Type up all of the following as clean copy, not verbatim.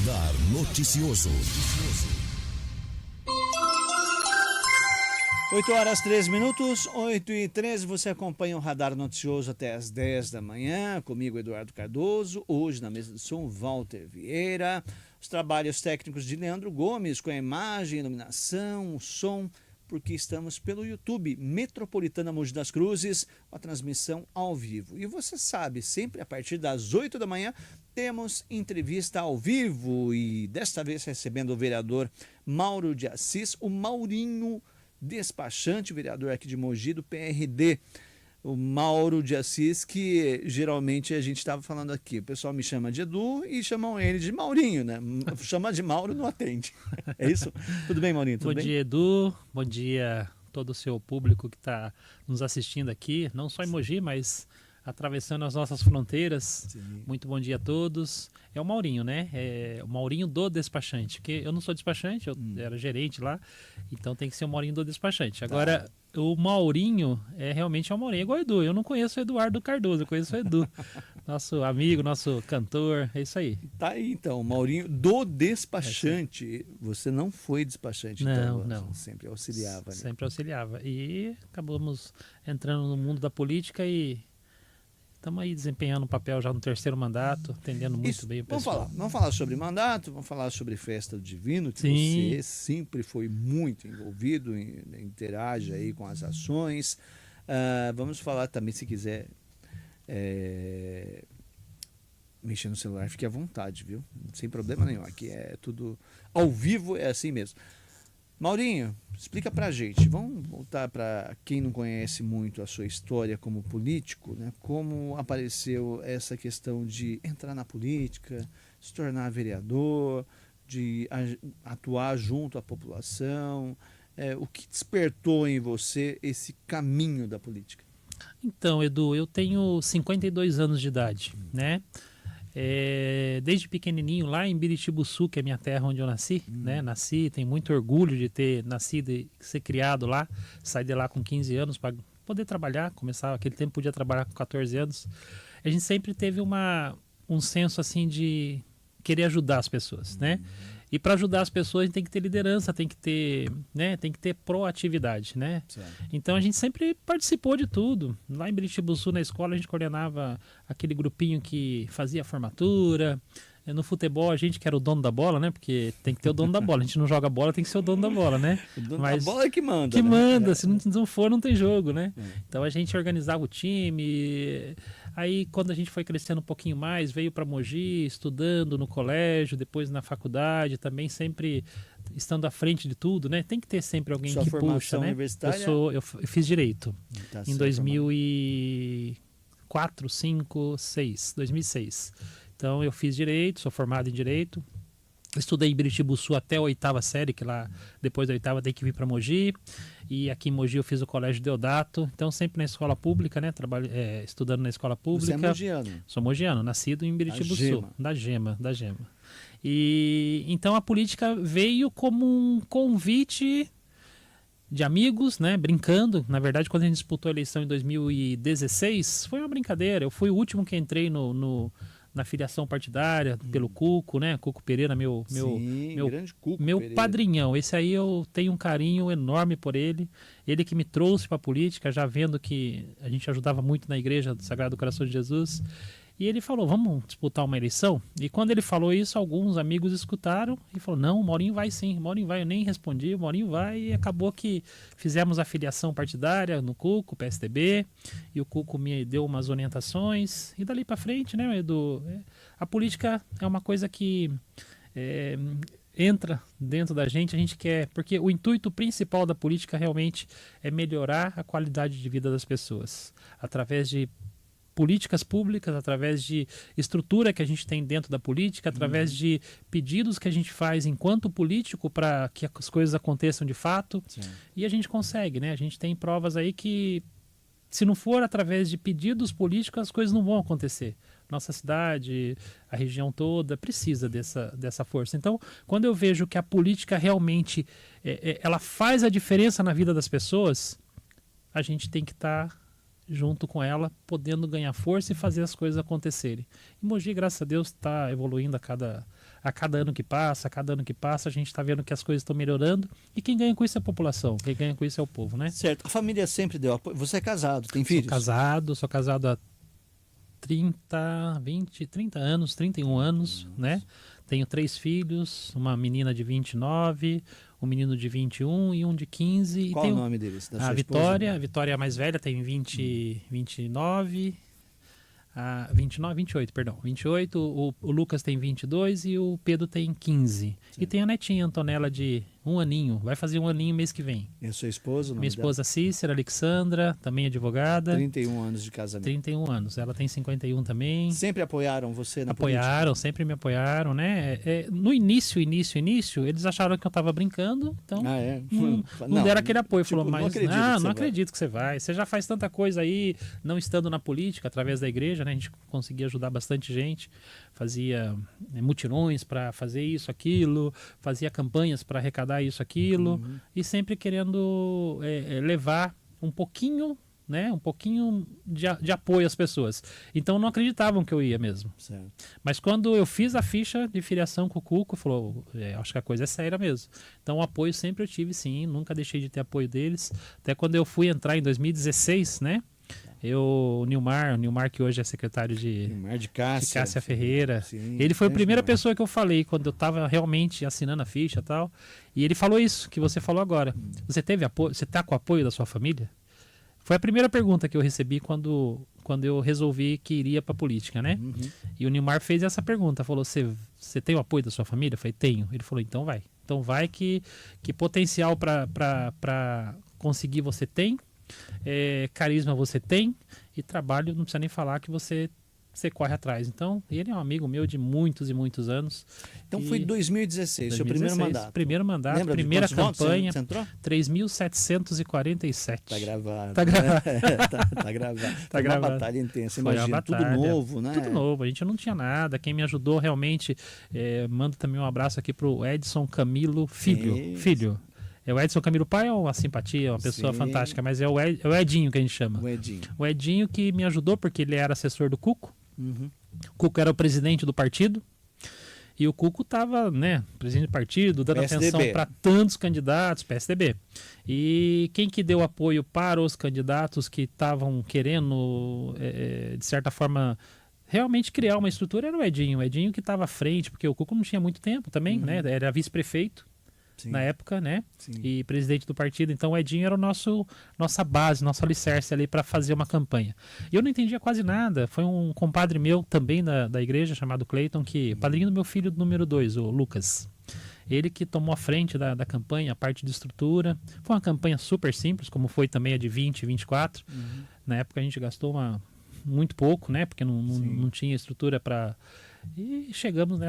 Radar Noticioso. 8h03, 8h13, você acompanha o Radar Noticioso até as 10 da manhã, comigo Eduardo Cardoso, hoje na mesa de som Walter Vieira, os trabalhos técnicos de Leandro Gomes, com a imagem, iluminação, o som, porque estamos pelo YouTube, Metropolitana Mogi das Cruzes, a transmissão ao vivo. E você sabe, sempre a partir das 8 da manhã, temos entrevista ao vivo, e desta vez recebendo o vereador Mauro de Assis, o Maurinho despachante, vereador aqui de Mogi, do PRD, o Mauro de Assis, que geralmente a gente estava falando aqui, o pessoal me chama de Edu e chamam ele de Maurinho, né? Chama de Mauro, não atende. É isso? Tudo bem, Maurinho? Tudo bem? Bom dia, Edu. Bom dia a todo o seu público que está nos assistindo aqui, não só em Mogi, mas atravessando as nossas fronteiras. Sim. Muito bom dia a todos. É o Maurinho, né? É o Maurinho do despachante, porque eu não sou despachante, eu era gerente lá, então tem que ser o Maurinho do despachante. Agora, o Maurinho realmente é o Maurinho, igual o Edu. Eu não conheço o Eduardo Cardoso, eu conheço o Edu, nosso amigo, nosso cantor, é isso aí. Tá aí então, Maurinho do despachante. Você não foi despachante, não, então? Não. Sempre auxiliava, né? Sempre auxiliava. E acabamos entrando no mundo da política e estamos aí desempenhando um papel já no terceiro mandato, atendendo muito bem o pessoal. Vamos falar sobre mandato, vamos falar sobre Festa do Divino, que você sempre foi muito envolvido, interage aí com as ações. Vamos falar também, se quiser mexer no celular, fique à vontade, viu? Sem problema nenhum, aqui é tudo ao vivo, é assim mesmo. Maurinho, explica pra gente, vamos voltar para quem não conhece muito a sua história como político, né? Como apareceu essa questão de entrar na política, se tornar vereador, de atuar junto à população, o que despertou em você esse caminho da política? Então, Edu, eu tenho 52 anos de idade, né? Desde pequenininho lá em Biritibuçu, que é a minha terra onde eu nasci, né? Nasci, tenho muito orgulho de ter nascido e ser criado lá, saí de lá com 15 anos para poder trabalhar, começar, aquele tempo podia trabalhar com 14 anos. A gente sempre teve um senso assim de querer ajudar as pessoas, né? E para ajudar as pessoas a gente tem que ter liderança, tem que ter, né, tem que ter proatividade, né? Certo. Então a gente sempre participou de tudo. Lá em Biritibuçu, na escola, a gente coordenava aquele grupinho que fazia a formatura. No futebol, a gente que era o dono da bola, né? Porque tem que ter o dono da bola. A gente não joga bola, tem que ser o dono da bola, né? O dono da bola é que manda. Que né? manda, se não for, não tem jogo, né? Então a gente organizava o time. Aí quando a gente foi crescendo um pouquinho mais, veio para Mogi, estudando no colégio, depois na faculdade, também sempre estando à frente de tudo, né? Tem que ter sempre alguém Sua que formação puxa, né? Universitária? Eu fiz Direito Tá em 2004, 5, 6, 2006. Então eu fiz Direito, sou formado em Direito. Estudei em Biritibuçu até a 8ª série, que lá depois da 8ª tem que vir para Mogi. E aqui em Mogi eu fiz o Colégio Deodato. Então sempre na escola pública, né? Estudando na escola pública. Você é mogiano? Sou mogiano, nascido em Biritibuçu. Da Gema. E então a política veio como um convite de amigos, né? Brincando. Na verdade, quando a gente disputou a eleição em 2016, foi uma brincadeira. Eu fui o último que entrei na filiação partidária pelo Cuco, né? Cuco Pereira, meu grande Cuco meu Pereira. Padrinhão. Esse aí eu tenho um carinho enorme por ele. Ele que me trouxe para a política, já vendo que a gente ajudava muito na igreja do Sagrado Coração de Jesus. E ele falou, vamos disputar uma eleição? E quando ele falou isso, alguns amigos escutaram e falaram, não, o Maurinho vai sim, o Maurinho vai. Eu nem respondi, o Maurinho vai. E acabou que fizemos a filiação partidária no Cuco, PSDB, e o Cuco me deu umas orientações. E dali para frente, né, Edu, a política é uma coisa que entra dentro da gente, a gente quer, porque o intuito principal da política realmente é melhorar a qualidade de vida das pessoas, através de políticas públicas, através de estrutura que a gente tem dentro da política, através de pedidos que a gente faz enquanto político para que as coisas aconteçam de fato. Sim. E a gente consegue, né? A gente tem provas aí que se não for através de pedidos políticos, as coisas não vão acontecer. Nossa cidade, a região toda precisa dessa força. Então, quando eu vejo que a política realmente ela faz a diferença na vida das pessoas, a gente tem que estar junto com ela, podendo ganhar força e fazer as coisas acontecerem. E Mogi, graças a Deus, está evoluindo a a cada ano que passa, a gente está vendo que as coisas estão melhorando. E quem ganha com isso é a população, quem ganha com isso é o povo, né? Certo. A família sempre deu apoio. Você é casado, tem filhos? Sou casado há 30 anos, 31 anos, né? Tenho 3 filhos, uma menina de 29, um menino de 21 e um de 15. Qual o nome deles? Da A sua Vitória, esposa? a Vitória é a mais velha, tem 29, 28, perdão. 28, o Lucas tem 22 e o Pedro tem 15. E tem a netinha Antonella de 1 aninho, vai fazer 1 aninho mês que vem. E a sua esposa? O nome Minha esposa Cícera Alexandra, também advogada. 31 anos de casamento. 31 anos, ela tem 51 também. Sempre apoiaram você na política? Apoiaram, sempre me apoiaram, né? No início, eles acharam que eu tava brincando, então Ah, é? não deram aquele apoio. Tipo, Falou, não mas acredito que você não vai. acredito que você vai. Você já faz tanta coisa aí, não estando na política, através da igreja, né? A gente conseguia ajudar bastante gente, fazia mutirões para fazer isso, aquilo, fazia campanhas para arrecadar isso, aquilo, e sempre querendo levar um pouquinho, né? Um pouquinho de apoio às pessoas. Então não acreditavam que eu ia mesmo. Certo. Mas quando eu fiz a ficha de filiação com o Cuco, falou, acho que a coisa é séria mesmo. Então o apoio sempre eu tive, sim, nunca deixei de ter apoio deles. Até quando eu fui entrar em 2016, né? O Nilmar que hoje é secretário de Cássia Ferreira, Sim, ele foi a primeira Nilmar. pessoa que eu falei quando eu estava realmente assinando a ficha e tal. E ele falou isso que você falou agora. Você teve apoio? Você está com o apoio da sua família? Foi a primeira pergunta que eu recebi quando eu resolvi que iria para a política, né? E o Nilmar fez essa pergunta, falou, você tem o apoio da sua família? Eu falei, tenho. Ele falou, então vai. Então vai que potencial para conseguir você tem, carisma você tem, e trabalho não precisa nem falar que você corre atrás. Então, ele é um amigo meu de muitos e muitos anos. Então foi 2016, seu primeiro mandato. Primeiro mandato, Lembra de primeira quantos votos campanha, você entrou? 3.747. Tá gravado. Tá gravado. Tá gravado. Tá Foi gravado. uma batalha intensa, Foi uma imagina, tudo batalha. novo, né? Tudo novo, a gente não tinha nada. Quem me ajudou realmente, mando também um abraço aqui pro Edson Camilo Filho. Isso. Filho. É o Edson Camilo pai, é uma simpatia, uma pessoa Sim. fantástica, mas é o Edinho que a gente chama. O Edinho. O Edinho que me ajudou porque ele era assessor do Cuco. Uhum. O Cuco era o presidente do partido. E o Cuco estava, né, presidente do partido, dando PSDB. atenção para tantos candidatos, PSDB. E quem que deu apoio para os candidatos que estavam querendo, de certa forma, realmente criar uma estrutura era o Edinho. O Edinho que estava à frente, porque o Cuco não tinha muito tempo também, né? Era vice-prefeito Sim. na época, né? Sim. E presidente do partido. Então o Edinho era nossa base, nosso alicerce ali para fazer uma campanha. E eu não entendia quase nada. Foi um compadre meu também da igreja, chamado Cleiton, padrinho do meu filho número 2, o Lucas. Ele que tomou a frente da campanha, a parte de estrutura. Foi uma campanha super simples, como foi também a de 20, 24. Na época a gente gastou muito pouco, né? Porque não tinha estrutura para... E chegamos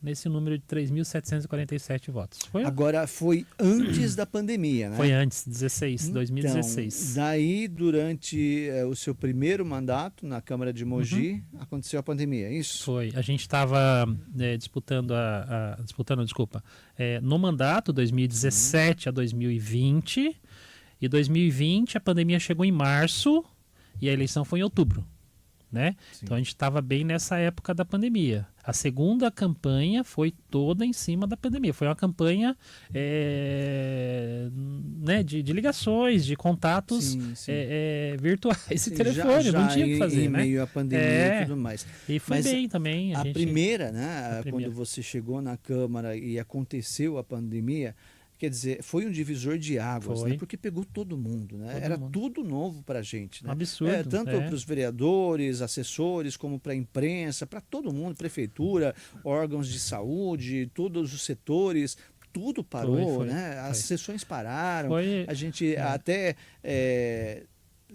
nesse número de 3.747 votos. Agora, foi antes da pandemia, né? Foi antes, 2016. Então, daí, durante o seu primeiro mandato na Câmara de Mogi, aconteceu a pandemia, é isso? Foi. A gente estava disputando no mandato 2017 a 2020. E 2020 a pandemia chegou em março e a eleição foi em outubro. Né? Então a gente estava bem nessa época da pandemia. A segunda campanha foi toda em cima da pandemia. Foi uma campanha né, de ligações, de contatos virtuais e telefone. Não tinha o que fazer, em né? meio à pandemia e tudo mais. E foi bem também. A primeira, né? primeira. Quando você chegou na Câmara e aconteceu a pandemia, quer dizer, foi um divisor de águas, né? Porque pegou todo mundo, né? Era tudo novo para a gente, né? Absurdo. Tanto para os vereadores, assessores, como para a imprensa, para todo mundo, prefeitura, órgãos de saúde, todos os setores, tudo parou, né? As sessões pararam, a gente até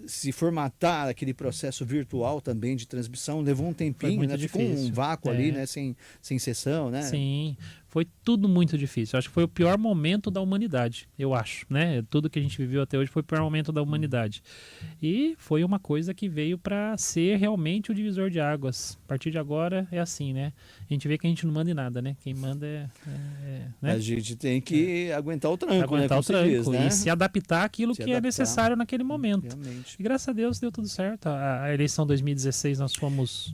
se formatar aquele processo virtual também de transmissão levou um tempinho, né? Ficou um vácuo ali, né? Sem sessão, né? Sim, foi tudo muito difícil. Acho que foi o pior momento da humanidade, eu acho, né? Tudo que a gente viveu até hoje foi o pior momento da humanidade. E foi uma coisa que veio para ser realmente o divisor de águas. A partir de agora é assim, né? A gente vê que a gente não manda em nada, né? Quem manda né? A gente tem que aguentar o tranco, aguentar o tranco diz, né? E se adaptar àquilo que é necessário naquele momento. Realmente. E graças a Deus deu tudo certo. A eleição 2016 nós fomos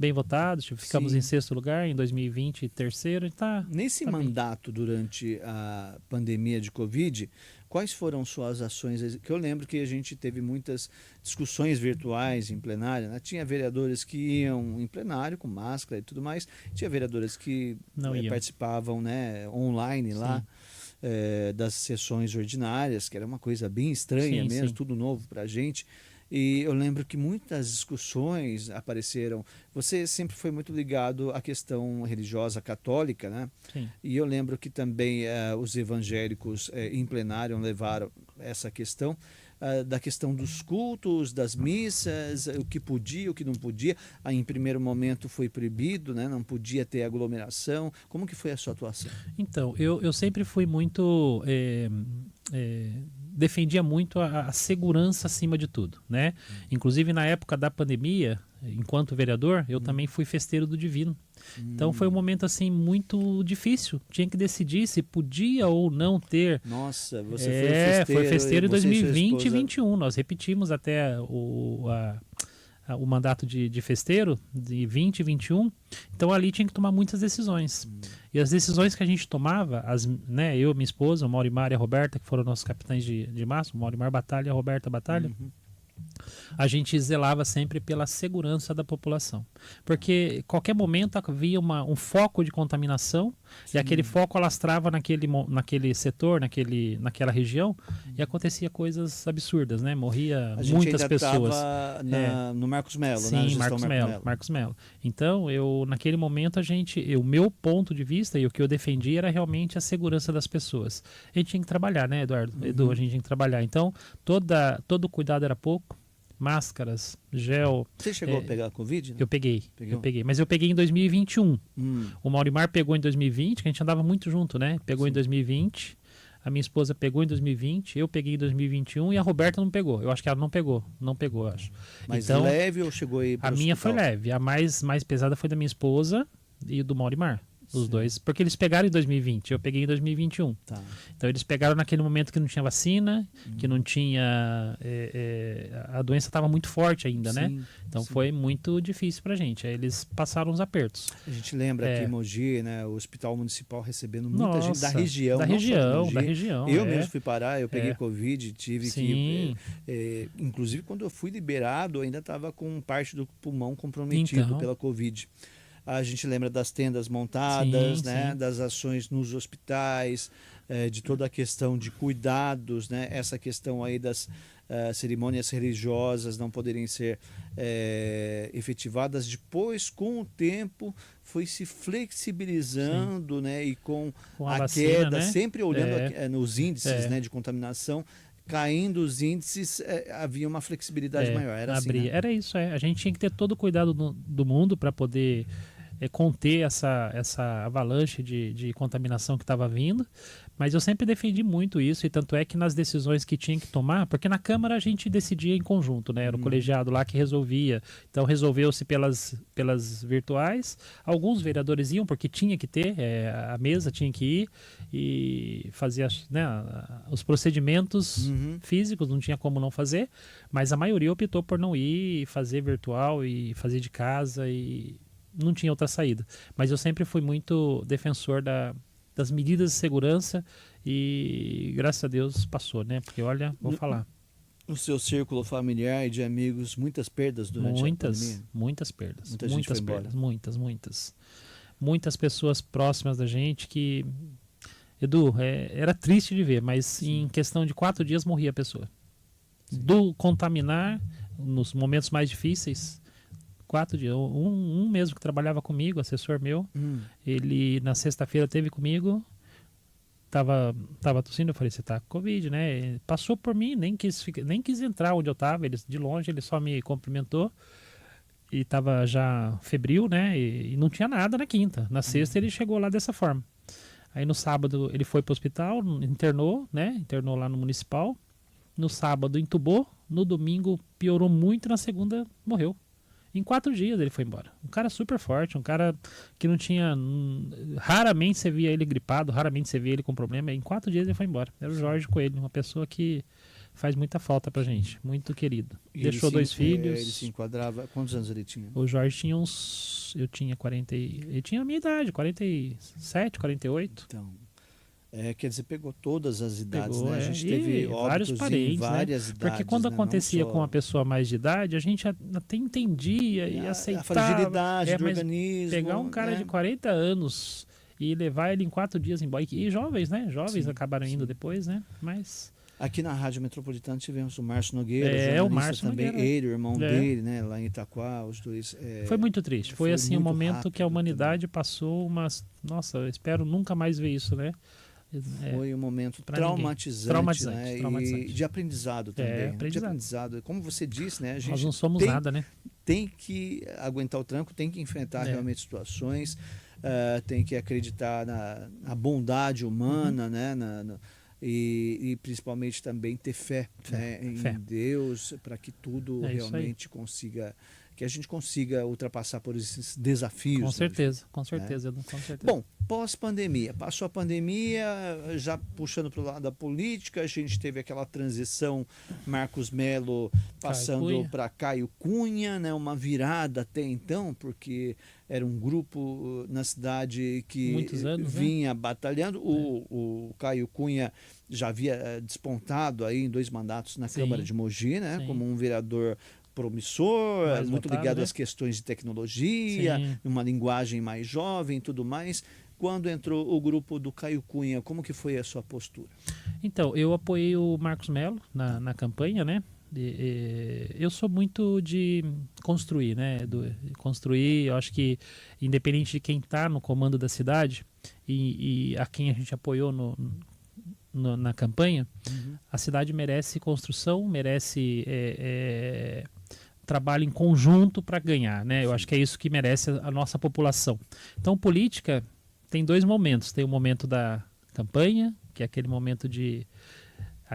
bem votados, ficamos Sim. em 6º lugar, em 2020 terceiro, tá. Nesse Tá bem. mandato durante a pandemia de Covid, quais foram suas ações? Que eu lembro que a gente teve muitas discussões virtuais em plenário, né? Tinha vereadores que iam em plenário com máscara e tudo mais, tinha vereadores que Não iam. participavam, né, online lá. Sim. Das sessões ordinárias, que era uma coisa bem estranha Sim, mesmo, sim. tudo novo para a gente. E eu lembro que muitas discussões apareceram. Você sempre foi muito ligado à questão religiosa católica, né? Sim. E eu lembro que também os evangélicos em plenário levaram essa questão da questão dos cultos, das missas, o que podia, o que não podia. Aí, em primeiro momento foi proibido, né? Não podia ter aglomeração. Como que foi a sua atuação? Então, eu sempre fui muito. Defendia muito a segurança acima de tudo, né? Inclusive na época da pandemia, enquanto vereador, eu também fui festeiro do Divino. Então foi um momento assim muito difícil. Tinha que decidir se podia ou não ter. Nossa, você foi festeiro em você e sua 2020 e esposa. 2021. Nós repetimos até o mandato de festeiro de 20 e 21. Então ali tinha que tomar muitas decisões. E as decisões que a gente tomava, né, eu, minha esposa, o Maurimar e a Roberta, que foram nossos capitães de massa, o Maurimar Batalha e a Roberta Batalha, a gente zelava sempre pela segurança da população. Porque qualquer momento havia um foco de contaminação e aquele foco alastrava naquele setor, naquela região e acontecia coisas absurdas, né? Morria A gente muitas ainda pessoas. estava no Marcos Mello, Sim, na gestão Marcos Mello, Marcos Mello. Então, naquele momento, o meu ponto de vista e o que eu defendia era realmente a segurança das pessoas. A gente tinha que trabalhar, né, Eduardo? Edu, a gente tinha que trabalhar. Então, todo cuidado era pouco. Máscaras, gel. Você chegou a pegar a Covid? Né? Eu peguei, Pegou? mas eu peguei em 2021. Hum. O Maurimar pegou em 2020, que a gente andava muito junto, né? Pegou em 2020, a minha esposa pegou em 2020, eu peguei em 2021 e a Roberta não pegou. Eu acho que ela não pegou, eu acho. Mas então, leve ou chegou aí a minha foi leve, a mais pesada foi da minha esposa e do Maurimar. Os dois, porque eles pegaram em 2020, eu peguei em 2021. Tá. Então eles pegaram naquele momento que não tinha vacina, que não tinha. A doença estava muito forte ainda, né? Então foi muito difícil pra gente. Aí eles passaram os apertos. A gente lembra aqui em Mogi, né? O Hospital Municipal recebendo muita Nossa, gente da região. Da não só de região, Mogi. da região. Eu mesmo fui parar, eu peguei É. Covid, tive Sim. que. Inclusive, quando eu fui liberado, eu ainda estava com parte do pulmão comprometido Então. pela Covid. A gente lembra das tendas montadas, Sim, né? sim. Das ações nos hospitais, de toda a questão de cuidados, né? Essa questão aí das cerimônias religiosas não poderem ser efetivadas. Depois, com o tempo, foi se flexibilizando, né? E com a a vacina, queda, né? sempre olhando nos índices, É. né, de contaminação, caindo os índices, havia uma flexibilidade maior. Era assim, né? Era isso, A gente tinha que ter todo o cuidado do mundo para poder conter essa avalanche de contaminação que estava vindo. Mas eu sempre defendi muito isso, e tanto é que nas decisões que tinha que tomar, porque na Câmara a gente decidia em conjunto, né? Era o colegiado lá que resolvia. Então resolveu-se pelas virtuais. Alguns vereadores iam, porque tinha que ter, a mesa tinha que ir e fazer os procedimentos físicos, não tinha como não fazer, mas a maioria optou por não ir, fazer virtual e fazer de casa, e não tinha outra saída. Mas eu sempre fui muito defensor das medidas de segurança e graças a Deus passou, né? Porque olha, vou falar. No seu círculo familiar e de amigos, muitas perdas durante a pandemia? Muitas perdas. Muita gente foi embora. Perdas, muitas. Muitas pessoas próximas da gente que... Edu, era triste de ver, mas em questão de 4 dias morria a pessoa. Do contaminar, nos momentos mais difíceis, 4 dias. Um mesmo que trabalhava comigo, assessor meu, ele na sexta-feira esteve comigo, tava tossindo, eu falei, você tá com Covid, né? Ele passou por mim, nem quis entrar onde eu tava, de longe ele só me cumprimentou, e tava já febril, né? E não tinha nada na quinta. Na sexta ele chegou lá dessa forma. Aí no sábado ele foi pro hospital, internou, né? Internou lá no municipal. No sábado entubou, no domingo piorou muito, na segunda morreu. Em 4 dias ele foi embora. Um cara super forte, um cara que não tinha... Raramente você via ele gripado, raramente você via ele com problema. Em 4 dias ele foi embora. Era o Jorge Coelho, uma pessoa que faz muita falta pra gente, muito querido. E Deixou ele 2 filhos. Ele se enquadrava. Quantos anos ele tinha? O Jorge tinha eu tinha 40, ele tinha a minha idade, 47, 48. Então, quer dizer, pegou todas as idades, Pegou, né? A gente e teve vários óbitos parentes, em várias idades. Porque quando né? Não acontecia só com uma pessoa mais de idade, a gente até entendia e a aceitava. fragilidade do mas organismo. pegar um cara né? de 40 anos e levar ele em 4 dias embora. E jovens, né? Jovens Sim, acabaram indo sim. depois, né? Mas Aqui na Rádio Metropolitana tivemos o Márcio Nogueira, o jornalista Márcio também, Nogueira. ele, o irmão dele, né? Lá em Itaquá, os dois. foi muito triste. Foi assim um muito momento que a rápido humanidade passou umas. Nossa, eu espero nunca mais ver isso, né? Foi um momento pra ninguém. traumatizante, né? Traumatizante. E de aprendizado também. né? De aprendizado. aprendizado. Como você disse, né? A gente Nós não somos tem, nada, né? tem que aguentar o tranco, tem que enfrentar realmente situações, tem que acreditar na bondade humana, né? E principalmente também ter fé, né? Em Deus, para que tudo realmente consiga, que a gente consiga ultrapassar por esses desafios. Com certeza, né? com certeza, Edu, com certeza. Bom, pós-pandemia, passou a pandemia, já puxando para o lado da política, a gente teve aquela transição, Marcos Melo passando para Caio Cunha, né, uma virada até então, porque era um grupo na cidade que Muitos anos, vinha batalhando. O Caio Cunha já havia despontado aí em 2 mandatos na Câmara de Mogi, né, como um vereador promissor, mais muito votado, ligado né? às questões de tecnologia, Sim. uma linguagem mais jovem e tudo mais. Quando entrou o grupo do Caio Cunha, como que foi a sua postura? Então, eu apoiei o Marcos Melo na campanha, né? Eu sou muito de construir, né? Construir, eu acho que independente de quem está no comando da cidade e a quem a gente apoiou na campanha, a cidade merece construção, merece trabalho em conjunto para ganhar, né? Eu acho que é isso que merece a nossa população. Então, política tem 2 momentos. Tem o momento da campanha, que é aquele momento de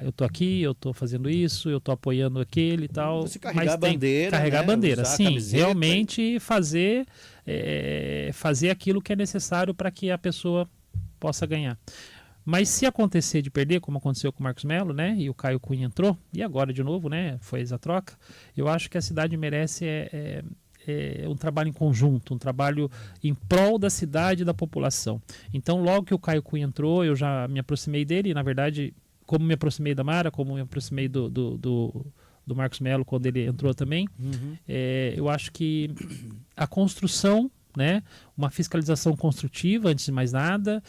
eu tô aqui, eu tô fazendo isso, eu tô apoiando aquele e tal. Você carregar a bandeira, carregar a bandeira, sim, realmente fazer aquilo que é necessário para que a pessoa possa ganhar. Mas se acontecer de perder, como aconteceu com o Marcos Melo, né, e o Caio Cunha entrou, e agora de novo, né, foi essa troca, eu acho que a cidade merece um trabalho em conjunto, um trabalho em prol da cidade e da população. Então, logo que o Caio Cunha entrou, eu já me aproximei dele, e, na verdade, como me aproximei da Mara, como me aproximei do Marcos Melo quando ele entrou também, eu acho que a construção, né, uma fiscalização construtiva, antes de mais nada,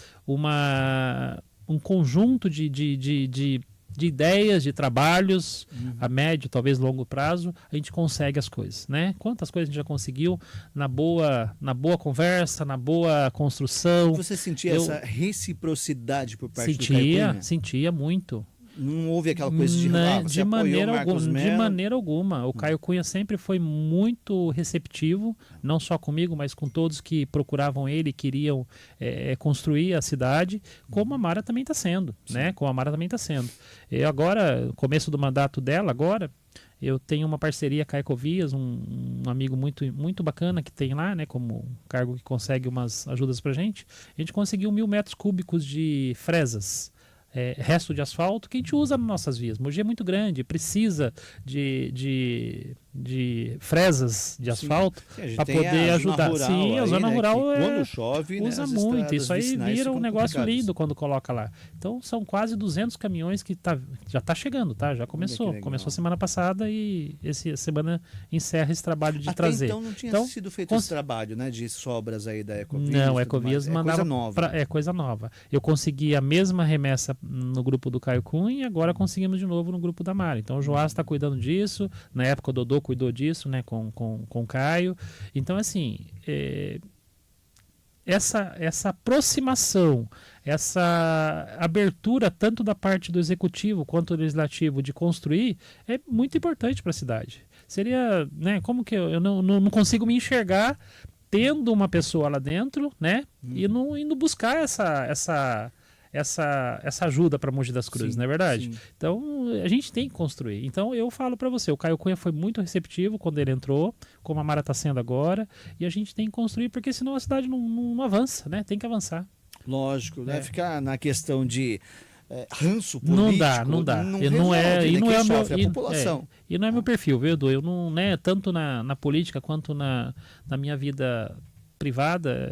um conjunto de ideias, de trabalhos a médio, talvez longo prazo, a gente consegue as coisas, né? Quantas coisas a gente já conseguiu na boa conversa, na boa construção. Você sentia essa reciprocidade por parte do Caio Cunha? Sentia muito. Não houve aquela coisa de de maneira alguma. O Caio Cunha sempre foi muito receptivo, não só comigo, mas com todos que procuravam ele, queriam construir a cidade, como a Mara também está sendo, né? Como a Mara também está sendo. Eu agora, começo do mandato dela agora, eu tenho uma parceria com a Ecovias, um amigo muito, muito bacana que tem lá, né, como cargo que consegue umas ajudas pra gente. A gente conseguiu 1.000 metros cúbicos de fresas. Resto de asfalto que a gente usa nas nossas vias. Mogi é muito grande, precisa de fresas de asfalto para poder ajudar. Sim, a zona rural quando chove, usa muito. Isso aí vira um negócio lindo quando coloca lá. Então são quase 200 caminhões que já está chegando, tá? Já começou. Começou semana passada e essa semana encerra esse trabalho de trazer. Então não tinha sido feito esse trabalho, né, de sobras aí da Ecovias. Não, a Ecovias mandava coisa nova. Coisa nova. Eu consegui a mesma remessa no grupo do Caio Cunha e agora conseguimos de novo no grupo da Mara. Então o Joás está cuidando disso. Na época o Dodô cuidou disso, né, com o Caio. Então, assim, essa aproximação, essa abertura tanto da parte do executivo quanto do legislativo de construir é muito importante para a cidade. Seria, né, como que eu não consigo me enxergar tendo uma pessoa lá dentro, né, e não indo buscar essa ajuda para Mogi das Cruzes, não é verdade? Sim. Então, a gente tem que construir. Então, eu falo para você, o Caio Cunha foi muito receptivo quando ele entrou, como a Mara está sendo agora, e a gente tem que construir, porque senão a cidade não avança, né? Tem que avançar. Lógico, né? Ficar na questão de ranço político. Não dá. Não E não é, resolve, e né? não Quem é o meu, sofre é a população. e não é meu perfil, viu, Edu? Eu não, né, tanto na política quanto na minha vida privada,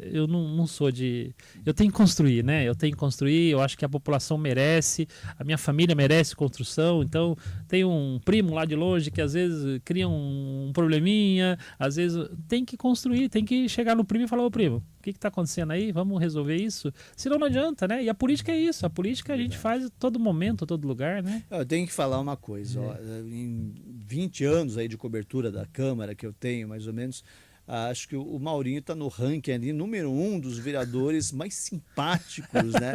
eu não sou de... Eu tenho que construir, né? Eu tenho que construir, eu acho que a população merece, a minha família merece construção, então tem um primo lá de longe que às vezes cria um probleminha, às vezes tem que construir, tem que chegar no primo e falar, ô primo, o que está acontecendo aí? Vamos resolver isso? Senão não adianta, né? E a política é isso, a política a gente faz a todo momento, a todo lugar, né? Eu tenho que falar uma coisa, ó, em 20 anos aí de cobertura da Câmara que eu tenho, mais ou menos, acho que o Maurinho está no ranking ali, número 1 dos vereadores mais simpáticos, né?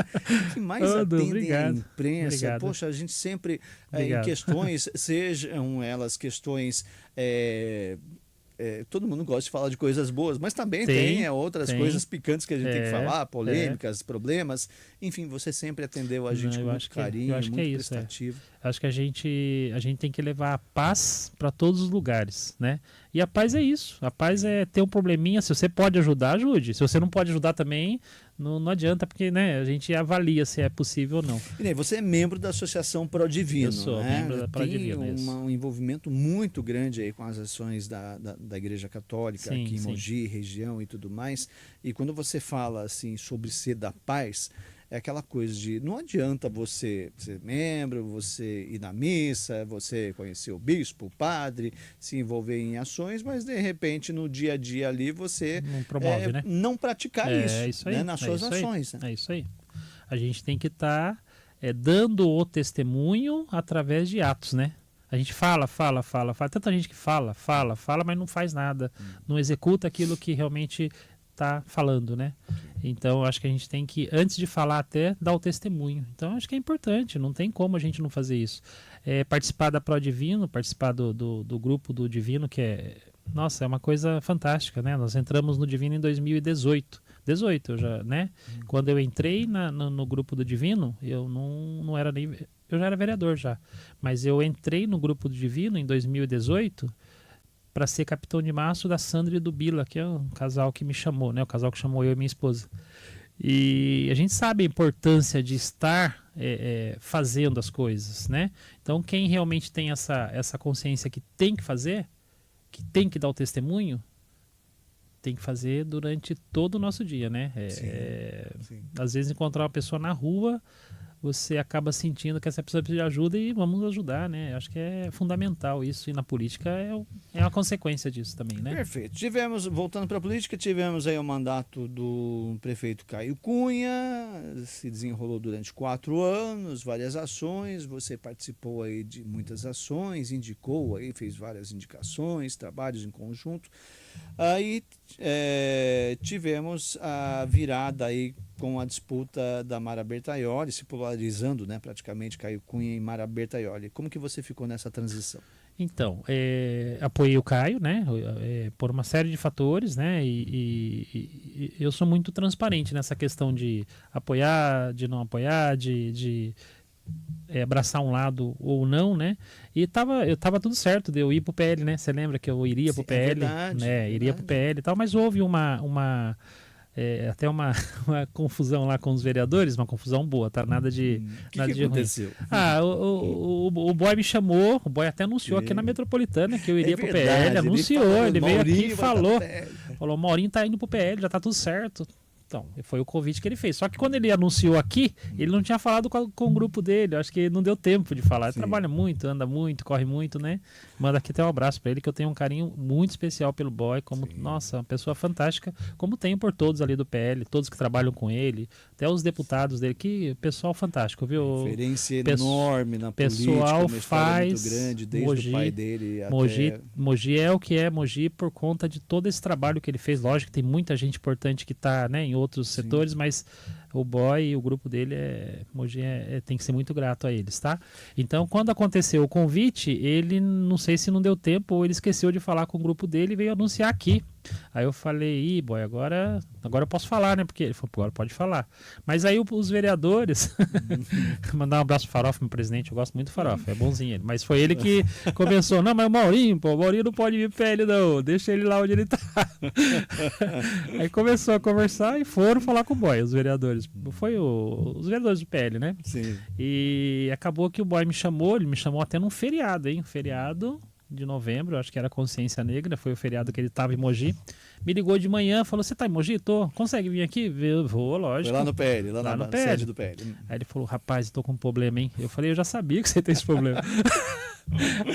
Que mais atendem a imprensa. Obrigado. Poxa, a gente sempre, em questões, sejam elas questões... todo mundo gosta de falar de coisas boas, mas também tem outras coisas picantes que a gente tem que falar, polêmicas, problemas. Enfim, você sempre atendeu a gente com muito carinho, muito prestativo. Acho que a gente tem que levar a paz para todos os lugares, né? E a paz é isso. A paz é ter um probleminha. Se você pode ajudar, ajude. Se você não pode ajudar também, não adianta, porque, né, a gente avalia se é possível ou não. E, né, você é membro da Associação Prodivino. Eu sou membro da Prodivino. Tem um envolvimento muito grande aí com as ações da Igreja Católica aqui em Mogi, região e tudo mais. E quando você fala assim sobre ser da paz, é aquela coisa de não adianta você ser membro, você ir na missa, você conhecer o bispo, o padre, se envolver em ações, mas de repente no dia a dia ali você não promove, né? Não praticar isso aí, né? Nas suas ações. É isso aí. A gente tem que estar dando o testemunho através de atos, né? A gente fala. Tanta gente que fala, mas não faz nada. Não executa aquilo que realmente está falando, né? Então, acho que a gente tem que, antes de falar, até dar o testemunho. Então, acho que é importante, não tem como a gente não fazer isso. Participar da Prodivino, participar do grupo do Divino, que é uma coisa fantástica, né? Nós entramos no Divino em 2018. Eu já, né? Quando eu entrei no grupo do Divino, eu não era nem... Eu já era vereador já. Mas eu entrei no grupo do Divino em 2018 para ser capitão de mastro da Sandra e do Bila, que é um casal que me chamou, né? O casal que chamou eu e minha esposa. E a gente sabe a importância de estar fazendo as coisas, né? Então, quem realmente tem essa consciência que tem que fazer, que tem que dar o testemunho, tem que fazer durante todo o nosso dia, né? Sim. Às vezes, encontrar uma pessoa na rua, você acaba sentindo que essa pessoa precisa de ajuda e vamos ajudar, né? Acho que é fundamental isso, e na política é uma consequência disso também, né? Perfeito. Voltando para a política, tivemos aí o mandato do prefeito Caio Cunha, se desenrolou durante 4 anos, várias ações, você participou aí de muitas ações, indicou aí, fez várias indicações, trabalhos em conjunto. Aí tivemos a virada aí com a disputa da Mara Bertaioli, se polarizando, né, praticamente Caio Cunha e Mara Bertaioli. Como que você ficou nessa transição? Então, apoiei o Caio, né, por uma série de fatores, né, e eu sou muito transparente nessa questão de apoiar, de não apoiar, de abraçar um lado ou não, né? E eu tava tudo certo de eu ir pro PL, né? Você lembra que eu iria pro PL, né? Iria pro PL e tal, mas houve até uma confusão lá com os vereadores, uma confusão boa, tá? Nada de nada de aconteceu? O Boy me chamou, o Boy até anunciou aqui na Metropolitana que eu iria pro PL, anunciou, ele veio aqui e falou, Maurinho tá indo pro PL, já tá tudo certo. Então, foi o convite que ele fez. Só que quando ele anunciou aqui, ele não tinha falado com o grupo dele. Eu acho que não deu tempo de falar. Ele trabalha muito, anda muito, corre muito, né? Manda aqui até um abraço para ele, que eu tenho um carinho muito especial pelo Boy. Nossa, uma pessoa fantástica, como tenho por todos ali do PL, todos que trabalham com ele, até os deputados dele. Que pessoal fantástico, viu? Referência enorme na política, pessoal uma faz muito grande, desde o pai dele até... Mogi é o que é Mogi por conta de todo esse trabalho que ele fez. Lógico que tem muita gente importante que está, né, em outros setores, mas o Boy e o grupo dele Mogi tem que ser muito grato a eles, tá? Então, quando aconteceu o convite, ele, não sei se não deu tempo ou ele esqueceu de falar com o grupo dele e veio anunciar aqui. Aí eu falei, Boy, agora eu posso falar, né? Porque ele falou, agora pode falar. Mas aí os vereadores, mandar um abraço pro Farofa, meu presidente, eu gosto muito do Farofa, é bonzinho ele, mas foi ele que começou, não, mas o Maurinho não pode vir pra ele não, deixa ele lá onde ele tá. Aí começou a conversar e foram falar com o Boy, os vereadores. vereadores. Foi os vereadores do PL, né? Sim. E acabou que o boy me chamou, ele me chamou até num feriado, hein? Feriado de novembro, acho que era Consciência Negra, foi o feriado que ele tava em Mogi. Me ligou de manhã, falou, você tá em Mogi? Tô, consegue vir aqui? Eu vou, lógico. Foi lá no PL, lá no na PL. sede do PL. Aí ele falou, rapaz, eu tô com um problema, hein? Eu falei, eu já sabia que você tem esse problema.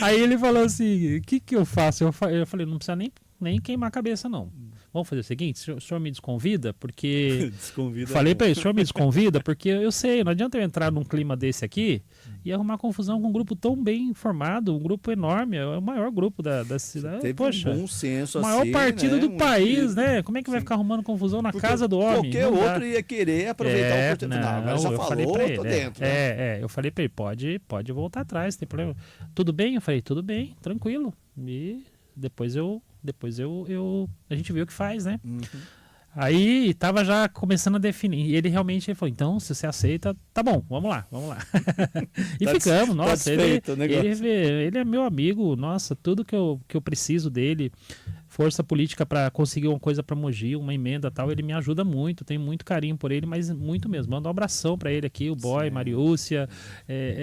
Aí ele falou assim, o que eu faço? Eu falei, não precisa nem queimar a cabeça, não. Vamos fazer o seguinte, o senhor me desconvida, porque... Desconvida. Falei pra ele, o senhor me desconvida, porque eu sei, não adianta eu entrar num clima desse aqui e arrumar confusão com um grupo tão bem formado, um grupo enorme, é o maior grupo da cidade. Teve Poxa, um bom senso o maior assim, partido né? do país, né? Como é que vai ficar arrumando confusão na Porque casa do homem? Qualquer Não dá. outro ia querer aproveitar a oportunidade. Não, agora já eu falei falou, pra ele, tô dentro. Né? eu falei pra ele, pode voltar atrás, não tem problema. Tudo bem? Eu falei, tudo bem, tranquilo. E depois a gente vê o que faz, né? Uhum. Aí tava já começando a definir. E ele realmente falou, então, se você aceita, tá bom, vamos lá. E Tá ficamos, nossa, ele é meu amigo, nossa, tudo que eu preciso dele, força política para conseguir uma coisa para Mogi, uma emenda e tal, ele me ajuda muito, tenho muito carinho por ele, mas muito mesmo. Manda um abração para ele aqui, o Boy, Mariúcia,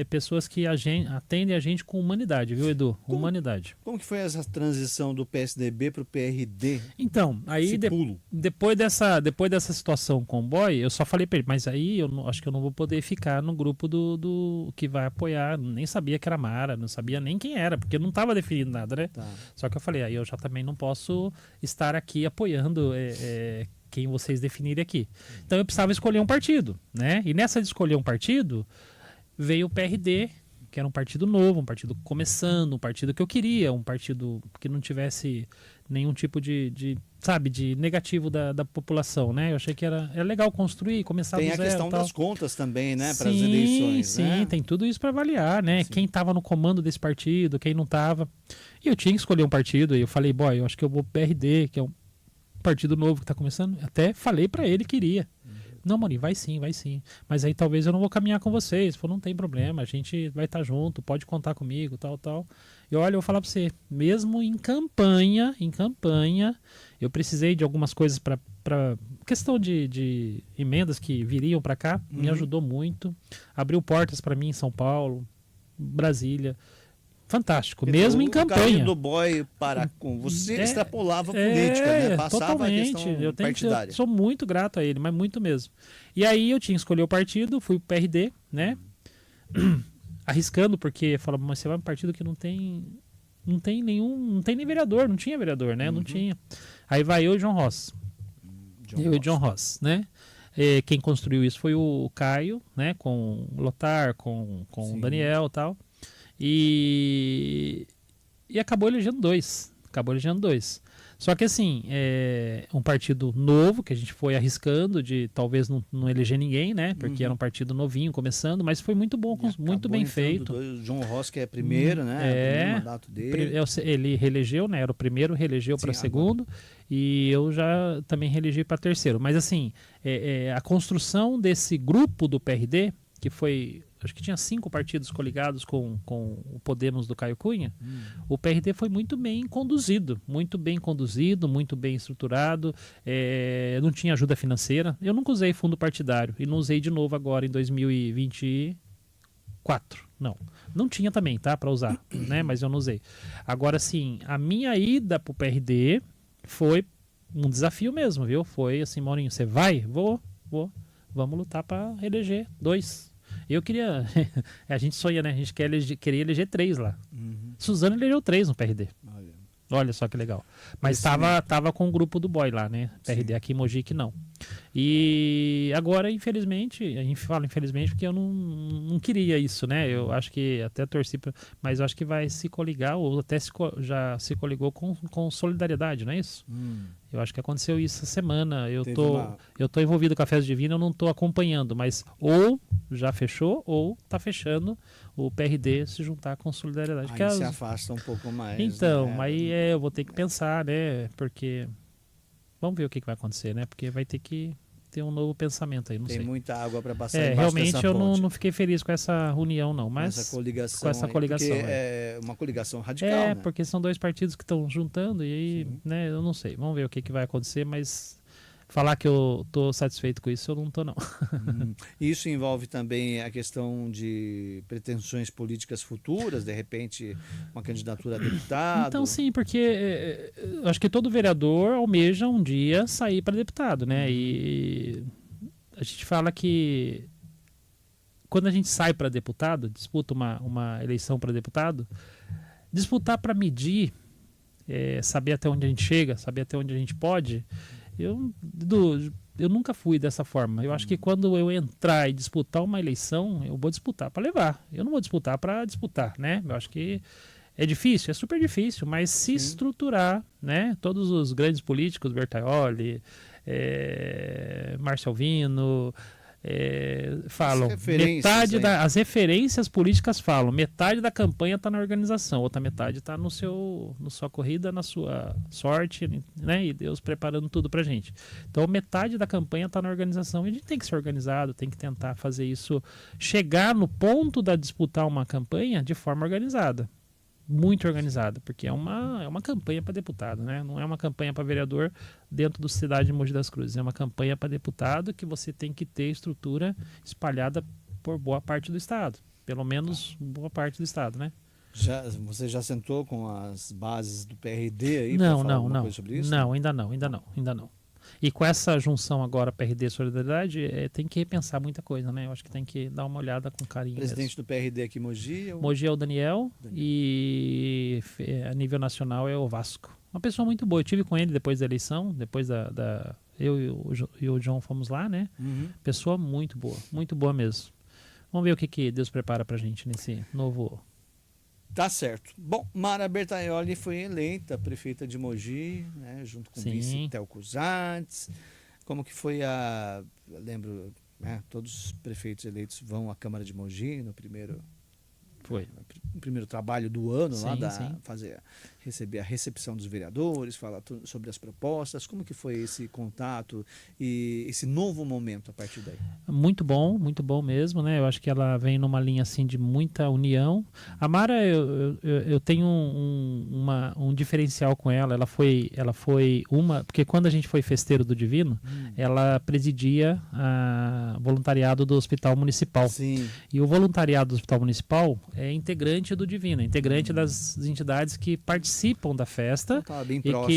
pessoas que atendem a gente com humanidade, viu, Edu? Humanidade. Como que foi essa transição do PSDB para o PRD? Então, aí depois dessa situação com o Boy, eu só falei para ele, mas aí acho que eu não vou poder ficar no grupo do que vai apoiar, nem sabia que era Mara, não sabia nem quem era, porque não estava definindo nada, né? Tá. Só que eu falei, aí eu já também não posso estar aqui apoiando quem vocês definirem aqui. Então eu precisava escolher um partido, né? E nessa de escolher um partido, veio o PRD, que era um partido novo, um partido começando, um partido que eu queria, um partido que não tivesse nenhum tipo de negativo da população, né? Eu achei que era legal construir, começar do zero. Tem a questão tal. das contas também, né? Para as eleições, sim, né? tem tudo isso para avaliar, né? Sim. Quem estava no comando desse partido, quem não estava. E eu tinha que escolher um partido, e eu falei, boy, eu acho que eu vou pro PRD, que é um partido novo que está começando. Até falei para ele que iria. Não, Maurinho, vai sim. Mas aí talvez eu não vou caminhar com vocês. Falou, não tem problema, a gente vai estar junto, pode contar comigo, tal. E olha, eu vou falar para você, mesmo em campanha, eu precisei de algumas coisas para questão de emendas que viriam para cá, me ajudou muito. Abriu portas para mim em São Paulo, Brasília. Fantástico, mesmo em campanha. O caminho do Boy para com você extrapolava a política, né? Passava totalmente. a questão partidária. Eu sou muito grato a ele, mas muito mesmo. E aí eu tinha que escolher o partido, fui pro PRD, né? Arriscando, porque falava, mas você vai para um partido que não tem nem vereador, não tinha vereador, né? Não tinha. Aí vai eu e João Ross. Eu e John Ross, né? Quem construiu isso foi o Caio, né? Com o Lotar, com o Daniel e tal. E acabou elegendo dois. Só que assim, um partido novo, que a gente foi arriscando de talvez não eleger ninguém, né? Porque era um partido novinho, começando, mas foi muito bom, muito bem feito. O João Ross, que é primeiro, né? O primeiro mandato dele. Ele reelegeu, né? Era o primeiro, reelegeu para segundo. E eu já também reelegi para terceiro. Mas assim, a construção desse grupo do PRD, que foi... Acho que tinha 5 partidos coligados com o Podemos do Caio Cunha. O PRD foi muito bem conduzido, muito bem estruturado. Não tinha ajuda financeira. Eu nunca usei fundo partidário e não usei de novo agora em 2024. Não tinha também, tá, para usar, né? Mas eu não usei. Agora sim, a minha ida pro PRD foi um desafio mesmo, viu? Foi assim, Maurinho, você vai? Vou. Vamos lutar para eleger 2. Eu queria... a gente sonha, né? A gente queria eleger 3 lá. Suzano elegeu 3 no PRD. Olha só que legal. Mas tava com o grupo do Boy lá, né? PRD aqui em Mogi que não. E agora, infelizmente, a gente fala infelizmente porque eu não queria isso, né? Eu acho que até torci mas eu acho que vai se coligar, ou até já se coligou com Solidariedade, não é isso? Eu acho que aconteceu isso essa semana. Eu tô envolvido com a Festa Divina, eu não tô acompanhando, mas ou já fechou ou tá fechando o PRD se juntar com Solidariedade. Aí se afasta um pouco mais. Então, né? aí eu vou ter que pensar, né? Porque vamos ver o que vai acontecer, né? Porque vai ter que ter um novo pensamento aí, não sei. Tem muita água para passar embaixo realmente dessa eu ponte. não fiquei feliz com essa união, não. Mas com essa coligação. Porque é uma coligação radical, né? Porque são 2 partidos que estão juntando e aí, né, eu não sei. Vamos ver o que vai acontecer, mas falar que eu tô satisfeito com isso, eu não tô não. Isso envolve também a questão de pretensões políticas futuras, de repente uma candidatura a deputado? Então sim, porque eu acho que todo vereador almeja um dia sair para deputado, né? E a gente fala que quando a gente sai para deputado, disputa uma eleição para deputado, disputar para medir, saber até onde a gente chega, saber até onde a gente pode, eu nunca fui dessa forma. Eu acho que quando eu entrar e disputar uma eleição, eu vou disputar para levar. Eu não vou disputar para disputar, né? Eu acho que é difícil, é super difícil, mas se estruturar, né? Todos os grandes políticos, Bertaioli, Márcio Alvino, falam, as referências políticas falam, metade da campanha está na organização, outra metade está na sua corrida, na sua sorte, né? E Deus preparando tudo pra gente. Então metade da campanha está na organização e a gente tem que ser organizado, tem que tentar fazer isso, chegar no ponto da disputar uma campanha de forma organizada. Muito organizada, porque é uma campanha para deputado, né? Não é uma campanha para vereador dentro da cidade de Mogi das Cruzes, é uma campanha para deputado que você tem que ter estrutura espalhada por boa parte do estado, pelo menos boa parte do estado, né? Você já sentou com as bases do PRD aí para falar alguma coisa sobre isso? Não, ainda não. E com essa junção agora PRD Solidariedade, tem que repensar muita coisa, né? Eu acho que tem que dar uma olhada com carinho. O presidente do PRD aqui em Mogi? Mogi é o Daniel. E a nível nacional é o Vasco. Uma pessoa muito boa. Eu tive com ele depois da eleição, depois eu e o João fomos lá, né? Pessoa muito boa mesmo. Vamos ver o que Deus prepara pra gente nesse novo... Tá certo. Bom, Mara Bertaioli foi eleita prefeita de Mogi, né, junto com o vice Telco Zatz. Como que foi eu lembro, né, todos os prefeitos eleitos vão à Câmara de Mogi no primeiro trabalho do ano, receber a recepção dos vereadores, falar sobre as propostas. Como que foi esse contato e esse novo momento a partir daí? Muito bom mesmo, né? Eu acho que ela vem numa linha assim de muita união. A Mara, eu tenho um diferencial com ela. Ela foi porque quando a gente foi festeiro do Divino, ela presidia o voluntariado do Hospital Municipal. Sim. E o voluntariado do Hospital Municipal é integrante do Divino, integrante das entidades que participam da festa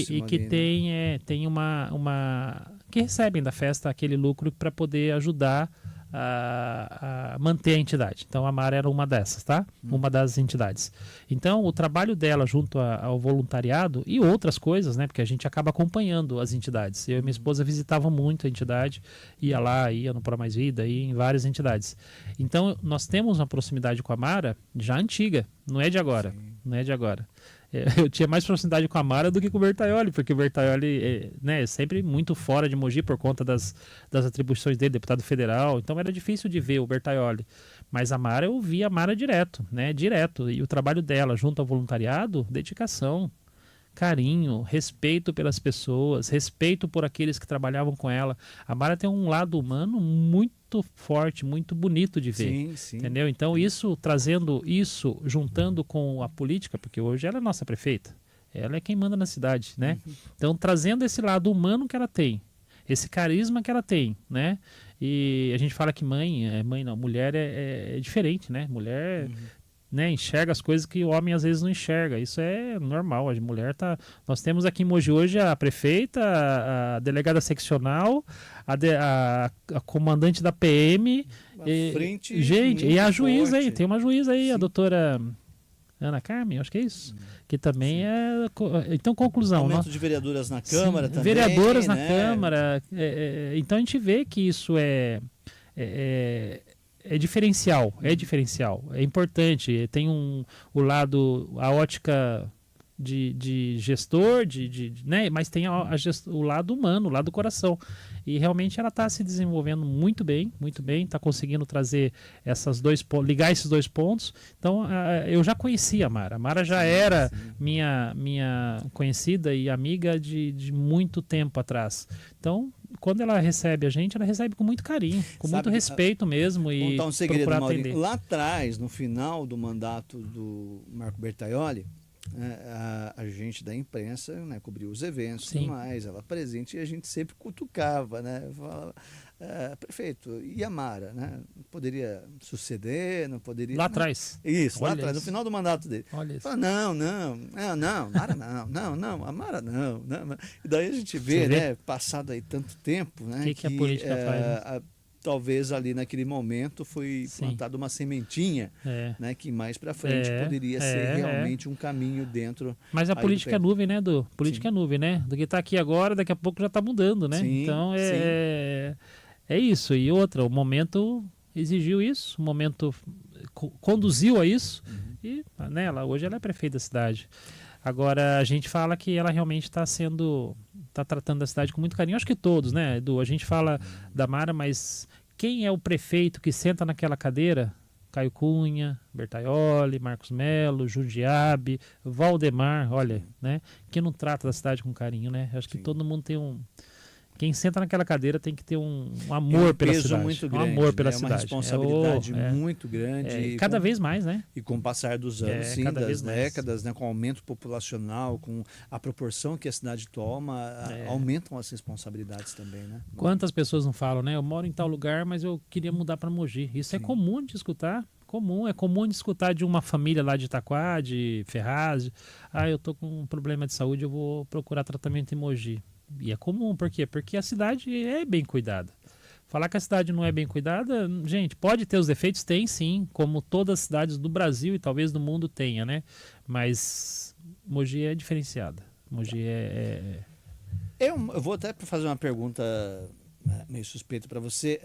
e que tem uma que recebem da festa aquele lucro para poder ajudar a manter a entidade. Então a Mara era uma dessas, tá? Uma das entidades. Então o trabalho dela junto ao voluntariado e outras coisas, né? Porque a gente acaba acompanhando as entidades. Eu e minha esposa visitavam muito a entidade, ia lá, ia no Pro Mais Vida, ia em várias entidades. Então nós temos uma proximidade com a Mara já antiga, não é de agora. Não é de agora. Eu tinha mais proximidade com a Mara do que com o Bertaioli, porque o Bertaioli é sempre muito fora de Mogi por conta das atribuições dele, deputado federal, então era difícil de ver o Bertaioli. Mas a Mara, eu via a Mara direto, né? Direto. E o trabalho dela junto ao voluntariado, dedicação, carinho, respeito pelas pessoas, respeito por aqueles que trabalhavam com ela. A Mara tem um lado humano muito forte, muito bonito de ver. Sim. Entendeu? Então trazendo isso, juntando com a política, porque hoje ela é nossa prefeita, ela é quem manda na cidade, né? Então trazendo esse lado humano que ela tem, esse carisma que ela tem, né? E a gente fala que mulher é diferente, né? Mulher... Né, enxerga as coisas que o homem às vezes não enxerga. Isso é normal. A mulher tá. Nós temos aqui em Mogi hoje a prefeita, a delegada seccional, a comandante da PM, e a juíza aí. Tem uma juíza aí, a doutora Ana Carmen, acho que é isso. Que também Então, conclusão. Aumento de vereadoras na Câmara também. Vereadoras na Câmara. Então a gente vê que isso é diferencial, é importante, tem o lado, a ótica de gestor, né? Mas tem o lado humano, o lado do coração. E realmente ela está se desenvolvendo muito bem, está conseguindo trazer ligar esses dois pontos. Então eu já conhecia a Mara. A Mara já era minha conhecida e amiga de muito tempo atrás. Então, quando ela recebe a gente, ela recebe com muito carinho, com muito respeito mesmo. E contar um segredo, Maurinho. Lá atrás, no final do mandato do Marco Bertaioli, a gente da imprensa, né, cobriu os eventos e Sim. tudo mais, ela presente, e a gente sempre cutucava, né? Falava, prefeito, e a Mara, né? Poderia suceder, não poderia. Lá Não. atrás. Isso, lá Olha atrás, no isso. final do mandato dele. Olha isso. Fala, não, Mara não, a Mara não. E daí a gente vê, Você vê? né, passado aí tanto tempo, né, O que a política faz, né? talvez ali naquele momento foi Sim. plantada uma sementinha, É. né, que mais para frente poderia ser realmente um caminho dentro. Mas a aí política é nuvem, né, Edu? Sim. Política é nuvem, né? Do que está aqui agora, daqui a pouco já está mudando, né? Sim, Então é isso. E outra, o momento exigiu isso, o momento conduziu a isso. E né, hoje ela é prefeita da cidade. Agora, a gente fala que ela realmente está tratando a cidade com muito carinho. Acho que todos, né, Edu? A gente fala da Mara, mas quem é o prefeito que senta naquela cadeira? Caio Cunha, Bertaioli, Marcos Melo, Jundiabe, Valdemar, olha, né? Que não trata da cidade com carinho, né? Acho que Sim. todo mundo tem Quem senta naquela cadeira tem que ter um amor pela peso cidade. muito Um grande, amor pela né? Uma cidade. responsabilidade muito grande. E cada vez mais, né? E com o passar dos anos, sim, cada das vez mais. décadas, né, com o aumento populacional, com a proporção que a cidade toma, aumentam as responsabilidades também, né? Quantas pessoas não falam, né? Eu moro em tal lugar, mas eu queria mudar para Mogi. Isso é comum de escutar. É comum de escutar de uma família lá de Itaquá, de Ferraz. Eu tô com um problema de saúde, eu vou procurar tratamento em Mogi. E é comum, por quê? Porque a cidade é bem cuidada. Falar que a cidade não é bem cuidada, gente, pode ter os defeitos? Tem sim, como todas as cidades do Brasil e talvez do mundo tenha, né? Mas Mogi é diferenciada. Mogi Eu vou até fazer uma pergunta meio suspeita para você.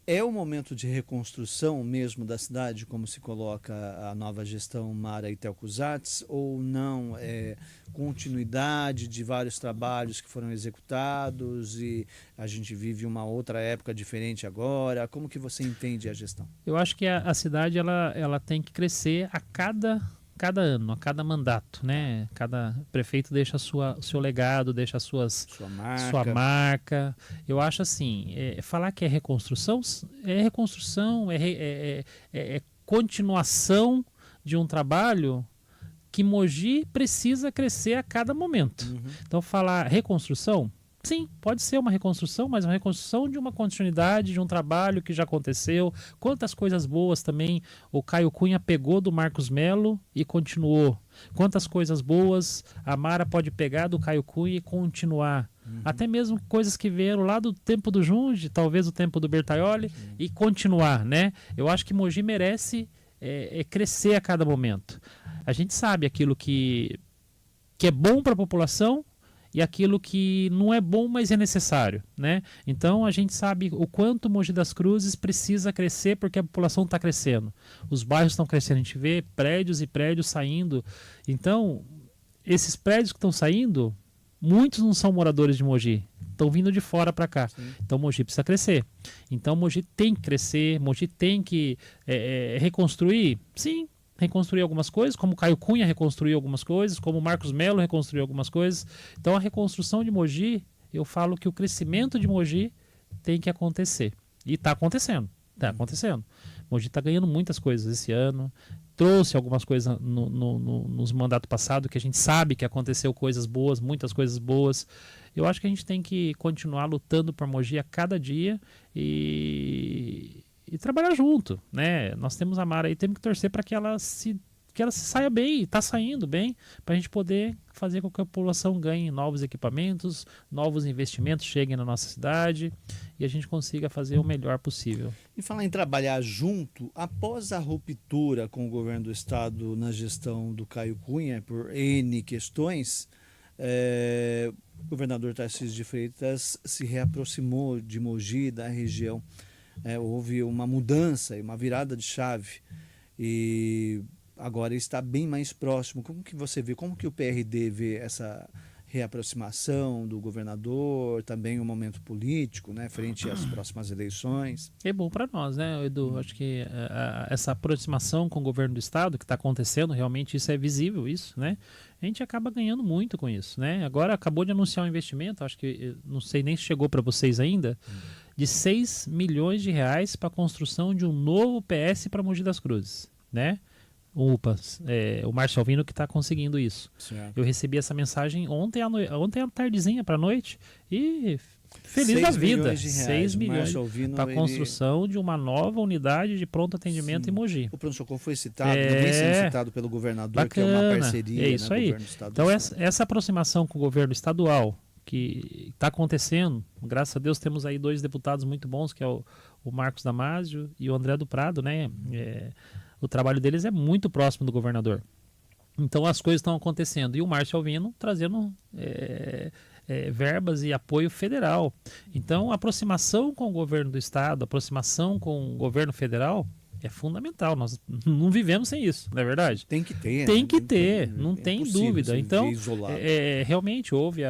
É o momento de reconstrução mesmo da cidade, como se coloca a nova gestão Mara Itelcuzatz, ou não? É continuidade de vários trabalhos que foram executados e a gente vive uma outra época diferente agora? Como que você entende a gestão? Eu acho que a cidade ela tem que crescer a cada ano, a cada mandato, né? Cada prefeito deixa o seu legado, deixa sua marca. Eu acho assim, falar que é reconstrução, é continuação de um trabalho que Mogi precisa crescer a cada momento. Então, falar reconstrução, sim, pode ser uma reconstrução, mas uma reconstrução de uma continuidade, de um trabalho que já aconteceu. Quantas coisas boas também o Caio Cunha pegou do Marcos Melo e continuou. Quantas coisas boas a Mara pode pegar do Caio Cunha e continuar. Até mesmo coisas que vieram lá do tempo do Junge, talvez o tempo do Bertaioli, e continuar, né? Eu acho que Mogi merece crescer a cada momento. A gente sabe aquilo que é bom para a população e aquilo que não é bom, mas é necessário, né? Então a gente sabe o quanto Mogi das Cruzes precisa crescer porque a população está crescendo. Os bairros estão crescendo, a gente vê prédios e prédios saindo. Então, esses prédios que estão saindo, muitos não são moradores de Mogi, estão vindo de fora para cá. Sim. Então Mogi precisa crescer. Então Mogi tem que crescer, Mogi tem que reconstruir, sim. Reconstruir algumas coisas, como Caio Cunha reconstruiu algumas coisas, como Marcos Melo reconstruiu algumas coisas. Então a reconstrução de Mogi, eu falo que o crescimento de Mogi tem que acontecer. E está acontecendo. Está acontecendo. Mogi está ganhando muitas coisas esse ano. Trouxe algumas coisas nos mandatos passados, que a gente sabe que aconteceu coisas boas, muitas coisas boas. Eu acho que a gente tem que continuar lutando por Mogi a cada dia e trabalhar junto, né? Nós temos a Mara e temos que torcer para que ela se saia bem, está saindo bem, para a gente poder fazer com que a população ganhe novos equipamentos, novos investimentos cheguem na nossa cidade e a gente consiga fazer o melhor possível. E falar em trabalhar junto, após a ruptura com o governo do estado na gestão do Caio Cunha, por N questões, o governador Tarcísio de Freitas se reaproximou de Mogi, da região. Houve uma mudança e uma virada de chave e agora está bem mais próximo. Como que você vê, como que o PRD vê essa reaproximação do governador, também o momento político, né, frente às próximas eleições? É bom para nós, né, Edu? Acho que essa aproximação com o governo do estado que está acontecendo, realmente isso é visível, isso, né? A gente acaba ganhando muito com isso, né? Agora acabou de anunciar um investimento, acho que, não sei nem se chegou para vocês ainda, de 6 milhões de reais para a construção de um novo PS para Mogi das Cruzes, né? o Márcio Alvino que está conseguindo isso. Certo. Eu recebi essa mensagem ontem à tardezinha para a noite e feliz da 6 vida. milhões de reais. 6 milhões Márcio Alvino, para a construção de uma nova unidade de pronto atendimento Sim. em Mogi. O pronto-socorro foi citado, também sendo citado pelo governador, que é uma parceria, é isso né, aí. governo do estado. Então do essa aproximação com o governo estadual que está acontecendo, graças a Deus temos aí 2 deputados muito bons, que é o Marcos Damasio e o André do Prado, né? O trabalho deles é muito próximo do governador. Então as coisas estão acontecendo. E o Márcio Alvino trazendo verbas e apoio federal. Então a aproximação com o governo do estado, a aproximação com o governo federal é fundamental. Nós não vivemos sem isso, não é verdade? Tem que ter. Tem né? que ter, É não tem impossível dúvida. você Então, viver isolado. realmente houve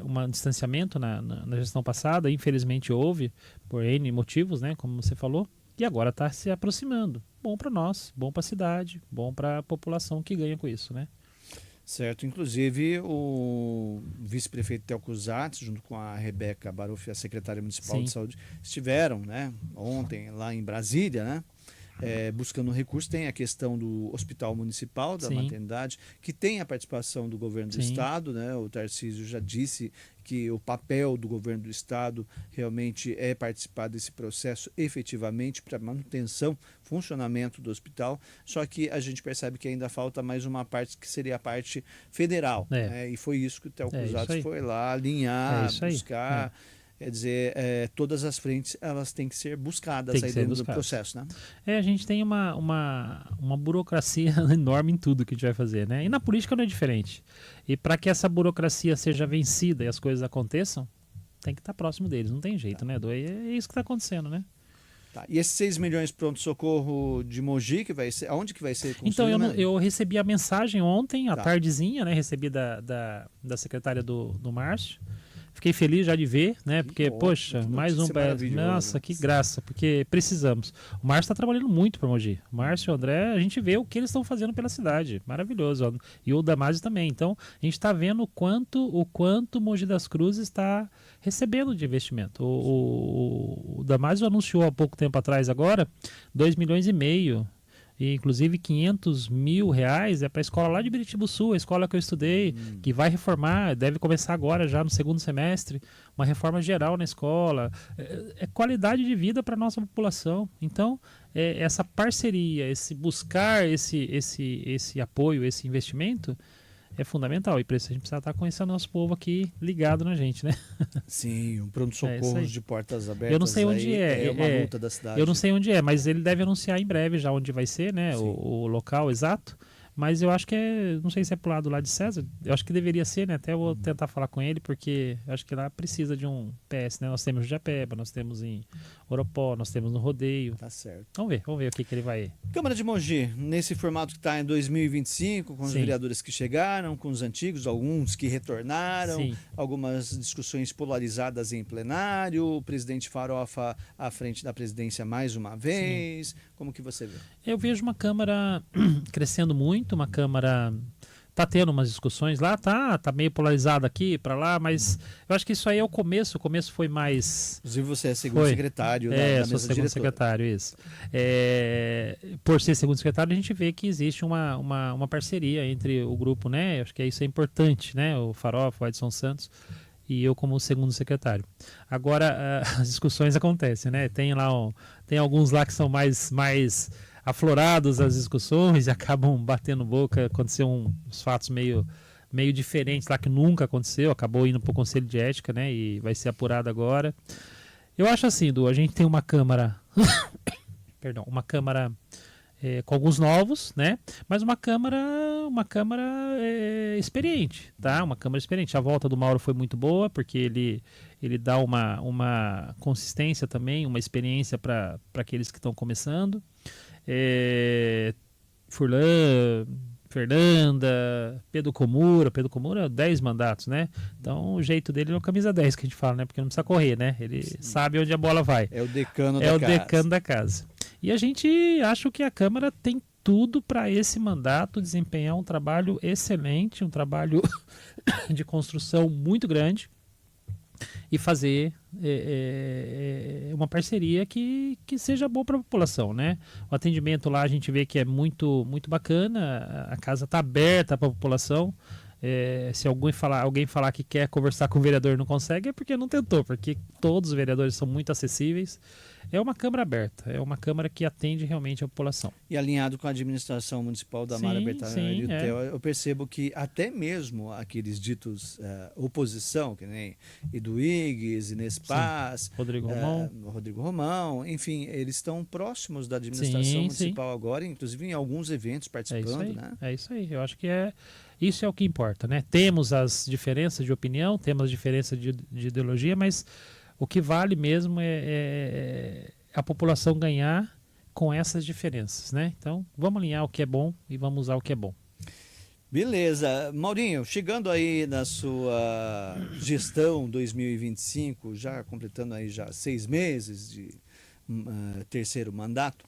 um distanciamento na gestão passada, infelizmente houve, por N motivos, né, como você falou, e agora está se aproximando. Bom para nós, bom para a cidade, bom para a população que ganha com isso, né? Certo, inclusive o vice-prefeito Telco Zatz, junto com a Rebeca Baruf, a secretária municipal Sim. de saúde, estiveram, né, ontem lá em Brasília, né, buscando recursos. Tem a questão do hospital municipal, da Sim. maternidade, que tem a participação do governo do Sim. estado, né, o Tarcísio já disse que o papel do governo do estado realmente é participar desse processo efetivamente para manutenção, funcionamento do hospital, só que a gente percebe que ainda falta mais uma parte que seria a parte federal, né? E foi isso que o Telco isso Zatz aí. foi lá alinhar, isso aí. buscar, quer dizer, todas as frentes elas têm que ser buscadas Tem que aí ser dentro do buscadas. processo, né? A gente tem uma burocracia enorme em tudo que a gente vai fazer, né? E na política não é diferente. E para que essa burocracia seja vencida e as coisas aconteçam, tem que estar próximo deles, não tem jeito, né, Edu? E é isso que está acontecendo, né? Tá. E esses 6 milhões pronto-socorro de Mogi, que vai ser, aonde que vai ser construído? Então, mesmo? eu recebi a mensagem ontem, à Tá. tardezinha, né? Recebi da secretária do Márcio. Fiquei feliz já de ver, né? Que Porque, ótimo, poxa, que mais um... notícia maravilhosa. Nossa, que graça, porque precisamos. O Márcio está trabalhando muito para Mogi. O Márcio e o André, a gente vê o que eles estão fazendo pela cidade. Maravilhoso. Ó. E o Damasio também. Então, a gente está vendo o quanto Mogi das Cruzes está recebendo de investimento. O Damasio anunciou há pouco tempo atrás agora 2,5 milhões. E, inclusive, 500 mil reais é para a escola lá de Biritibu Sul, a escola que eu estudei, que vai reformar, deve começar agora já no segundo semestre, uma reforma geral na escola. É qualidade de vida para a nossa população. Então, essa parceria, esse buscar esse apoio, esse investimento, é fundamental. E para isso a gente precisa estar com esse nosso povo aqui ligado na gente, né? Sim, um É isso pronto-socorro aí. de portas abertas. Eu não sei onde aí é. uma luta da cidade. Eu não sei onde é, mas ele deve anunciar em breve já onde vai ser, né? Sim. O local exato. Mas eu acho que não sei se é pro lado lá de César. Eu acho que deveria ser, né? Até eu vou tentar falar com ele, porque eu acho que lá precisa de um PS, né? Nós temos em Japeba, nós temos em Oropó, nós temos no Rodeio. Tá certo. Vamos ver o que ele vai... Câmara de Mogi, nesse formato que está em 2025, com os Sim. vereadores que chegaram, com os antigos, alguns que retornaram, Sim. algumas discussões polarizadas em plenário, o presidente Farofa à frente da presidência mais uma vez. Como que você vê? Eu vejo uma Câmara crescendo muito, uma Câmara tá tendo umas discussões lá, tá meio polarizada aqui para lá, mas eu acho que isso aí é o começo foi mais... Inclusive você é segundo Foi. secretário da sou mesa segundo diretora. secretário, isso. Por ser segundo secretário, a gente vê que existe uma parceria entre o grupo, né? Acho que isso é importante, né? O Farofa, o Edson Santos e eu como segundo secretário. Agora, as discussões acontecem, né? Tem alguns lá que são mais aflorados as discussões e acabam batendo boca. Aconteceu uns fatos meio diferentes lá que nunca aconteceu, acabou indo para o Conselho de Ética, né? E vai ser apurado agora. Eu acho assim, Du, a gente tem uma Câmara, uma Câmara com alguns novos, né? Mas uma Câmara experiente, tá? Uma Câmara experiente. A volta do Mauro foi muito boa, porque ele dá uma consistência também, uma experiência para aqueles que estão começando. Furlan, Fernanda, Pedro Comura, 10 mandatos, né? Então o jeito dele é o camisa 10 que a gente fala, né? Porque não precisa correr, né? Ele sabe onde a bola vai. É o decano É da o casa. decano da casa. E a gente acha que a Câmara tem tudo para esse mandato desempenhar um trabalho excelente, um trabalho de construção muito grande. e fazer uma parceria que seja boa para a população, né? O atendimento lá a gente vê que é muito, muito bacana, a casa está aberta para a população. Se alguém falar que quer conversar com o vereador e não consegue, é porque não tentou, porque todos os vereadores são muito acessíveis. É uma Câmara aberta, é uma Câmara que atende realmente a população. E alinhado com a administração municipal da Mara Bertaglia, eu percebo que até mesmo aqueles ditos oposição, que nem Eduígues, Inês Paz, Rodrigo Romão, enfim, eles estão próximos da administração municipal agora, inclusive em alguns eventos participando, né? É isso aí, eu acho que isso é o que importa, né? Temos as diferenças de opinião, temos as diferenças de ideologia, mas o que vale mesmo é a população ganhar com essas diferenças, né? Então, vamos alinhar o que é bom e vamos usar o que é bom. Beleza. Maurinho, chegando aí na sua gestão 2025, já completando aí já 6 meses de terceiro mandato,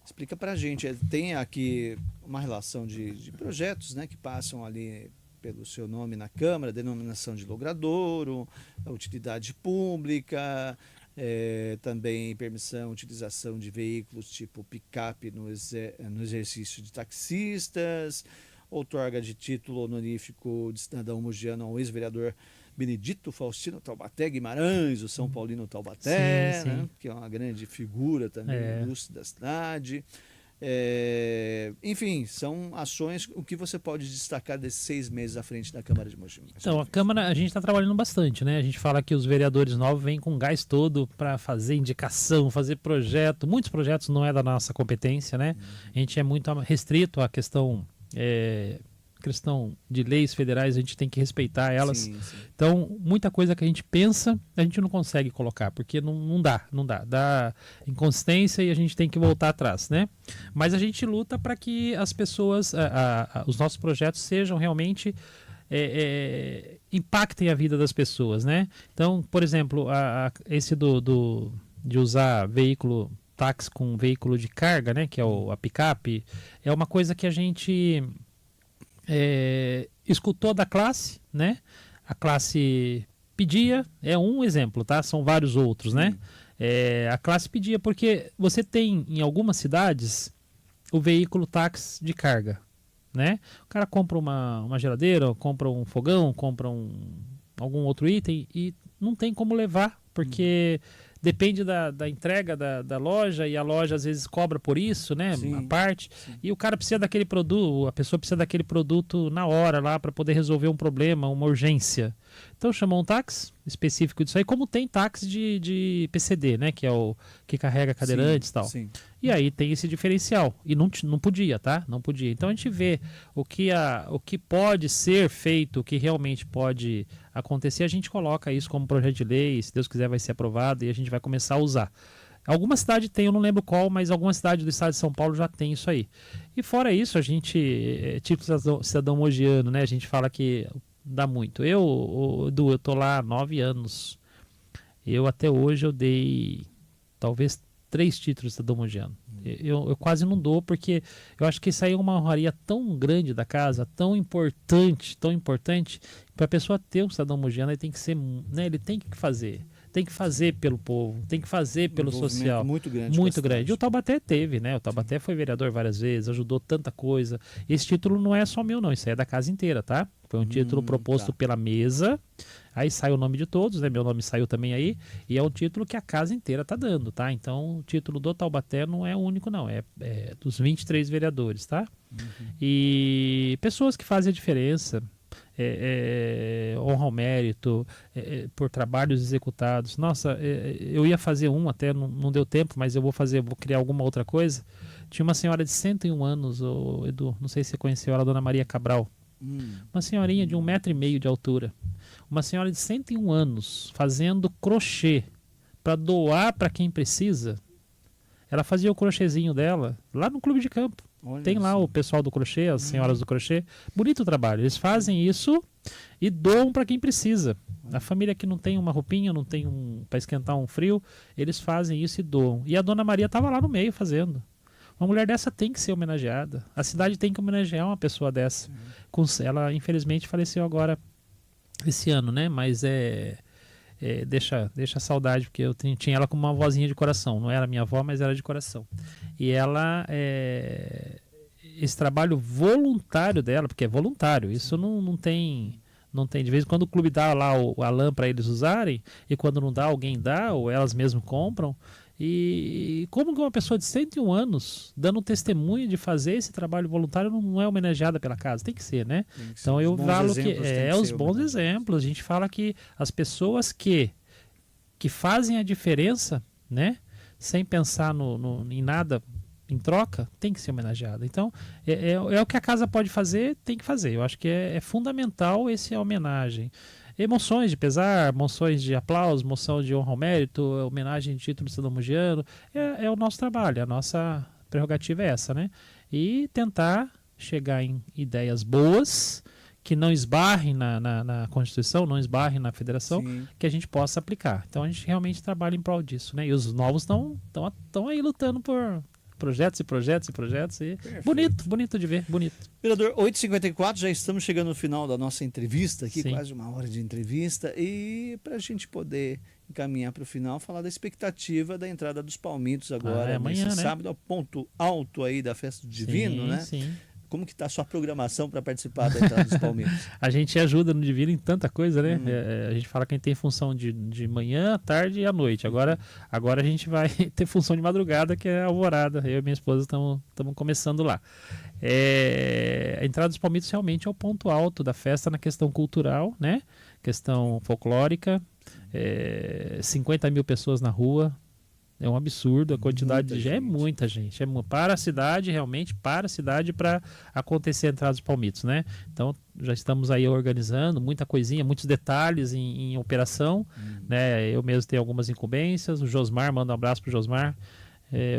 explica pra gente, tem aqui uma relação de projetos, né, que passam ali pelo seu nome na Câmara, denominação de logradouro, utilidade pública, também permissão, utilização de veículos tipo picape no exercício de taxistas, outorga de título honorífico de cidadão mogiano ao ex-vereador Benedito Faustino Taubaté Guimarães, o São Paulino Taubaté, né, que é uma grande figura também ilustre da cidade. Enfim, são ações. O que você pode destacar desses 6 meses à frente da Câmara de Mogi? Então, a Câmara, a gente está trabalhando bastante, né? A gente fala que os vereadores novos vêm com gás todo para fazer indicação, fazer projeto. Muitos projetos não é da nossa competência, né? A gente é muito restrito à questão de leis federais, a gente tem que respeitar elas. Sim. Então, muita coisa que a gente pensa, a gente não consegue colocar, porque não dá. Dá inconsistência e a gente tem que voltar atrás, né? Mas a gente luta para que as pessoas, os nossos projetos sejam realmente impactem a vida das pessoas, né? Então, por exemplo, esse de usar veículo táxi com veículo de carga, né? Que é a picape, é uma coisa que a gente escutou da classe, né? A classe pedia, é um exemplo, tá? São vários outros, né? A classe pedia porque você tem em algumas cidades o veículo táxi de carga, né? O cara compra uma geladeira, compra um fogão, compra algum outro item e não tem como levar, porque depende da entrega da loja, e a loja às vezes cobra por isso, né? A parte. Sim. E o cara precisa daquele produto, a pessoa precisa daquele produto na hora lá para poder resolver um problema, uma urgência. Então chamou um táxi específico disso aí, como tem táxi de PCD, né? Que é o que carrega cadeirantes e tal. Sim. E aí tem esse diferencial. E não podia, tá? Não podia. Então a gente vê o que pode ser feito, o que realmente pode acontecer, a gente coloca isso como projeto de lei, se Deus quiser vai ser aprovado e a gente vai começar a usar. Alguma cidade tem, eu não lembro qual, mas alguma cidade do estado de São Paulo já tem isso aí. E fora isso, a gente, tipo cidadão mogiano, né? A gente fala que dá muito. Eu tô lá há 9 anos. Eu até hoje eu dei talvez 3 títulos de cidadão mogiano. Eu quase não dou, porque eu acho que isso aí é uma honraria tão grande da casa, tão importante, para a pessoa ter um cidadão mogiano, ele tem que ser, né, ele tem que fazer pelo povo, tem que fazer pelo social. Muito grande. Muito grande. E o Taubaté teve, né? O Taubaté foi vereador várias vezes, ajudou tanta coisa. Esse título não é só meu, não. Isso aí é da casa inteira, tá? Foi um título proposto pela mesa. Aí sai o nome de todos, né? Meu nome saiu também aí. E é um título que a casa inteira tá dando, tá? Então, o título do Taubaté não é o único, não. É dos 23 vereadores, tá? E pessoas que fazem a diferença. Honra ao mérito, por trabalhos executados. Nossa, eu ia fazer até não deu tempo, mas eu vou criar alguma outra coisa. Tinha uma senhora de 101 anos, Edu, não sei se você conheceu ela, a dona Maria Cabral. Uma senhorinha de 1,5 metro de altura. Uma senhora de 101 anos fazendo crochê para doar para quem precisa. Ela fazia o crochêzinho dela lá no clube de campo. Olha, tem lá o pessoal do crochê, as senhoras do crochê. Bonito o trabalho. Eles fazem isso e doam para quem precisa. A família que não tem uma roupinha, não tem para esquentar um frio, eles fazem isso e doam. E a dona Maria estava lá no meio fazendo. Uma mulher dessa tem que ser homenageada. A cidade tem que homenagear uma pessoa dessa. Ela, infelizmente, faleceu agora esse ano, né? Mas deixa saudade, porque eu tinha ela como uma vozinha de coração. Não era minha avó, mas era de coração. E ela, esse trabalho voluntário dela, porque é voluntário, isso não tem... Não tem, de vez em quando o clube dá lá a lã para eles usarem, e quando não dá, alguém dá, ou elas mesmas compram. E como que uma pessoa de 101 anos, dando testemunho de fazer esse trabalho voluntário, não é homenageada pela casa? Tem que ser, né? Então eu falo que os bons exemplos. A gente fala que as pessoas que fazem a diferença, né? Sem pensar em nada em troca, tem que ser homenageada. Então, é o que a casa pode fazer, tem que fazer. Eu acho que é fundamental essa homenagem. Emoções de pesar, emoções de aplauso, moção de honra ao mérito, homenagem de título cidadão-mundiano, é o nosso trabalho, a nossa prerrogativa é essa, né? E tentar chegar em ideias boas, que não esbarrem na Constituição, não esbarrem na Federação, sim, que a gente possa aplicar. Então a gente realmente trabalha em prol disso, né? E os novos estão aí lutando por projetos e projetos e projetos. E bonito de ver, bonito. Vereador, 8h54, já estamos chegando no final da nossa entrevista aqui, sim, quase uma hora de entrevista. E para a gente poder encaminhar para o final, falar da expectativa da entrada dos palmitos agora, amanhã, nesse né? sábado, ao ponto alto aí da Festa do Divino, sim, né? Sim. Como que está a sua programação para participar da entrada dos palmitos? A gente ajuda no Divino em tanta coisa, né? A gente fala que a gente tem função de manhã, tarde e à noite. Agora a gente vai ter função de madrugada, que é a alvorada. Eu e minha esposa estamos começando lá. A entrada dos palmitos realmente é o ponto alto da festa na questão cultural, né? Questão folclórica. 50 mil pessoas na rua. É um absurdo, a quantidade de gente. É muita gente. Para a cidade, realmente, para acontecer a entrada dos palmitos, né? Então, já estamos aí organizando muita coisinha, muitos detalhes em operação, né? Eu mesmo tenho algumas incumbências. O Josmar, manda um abraço pro Josmar.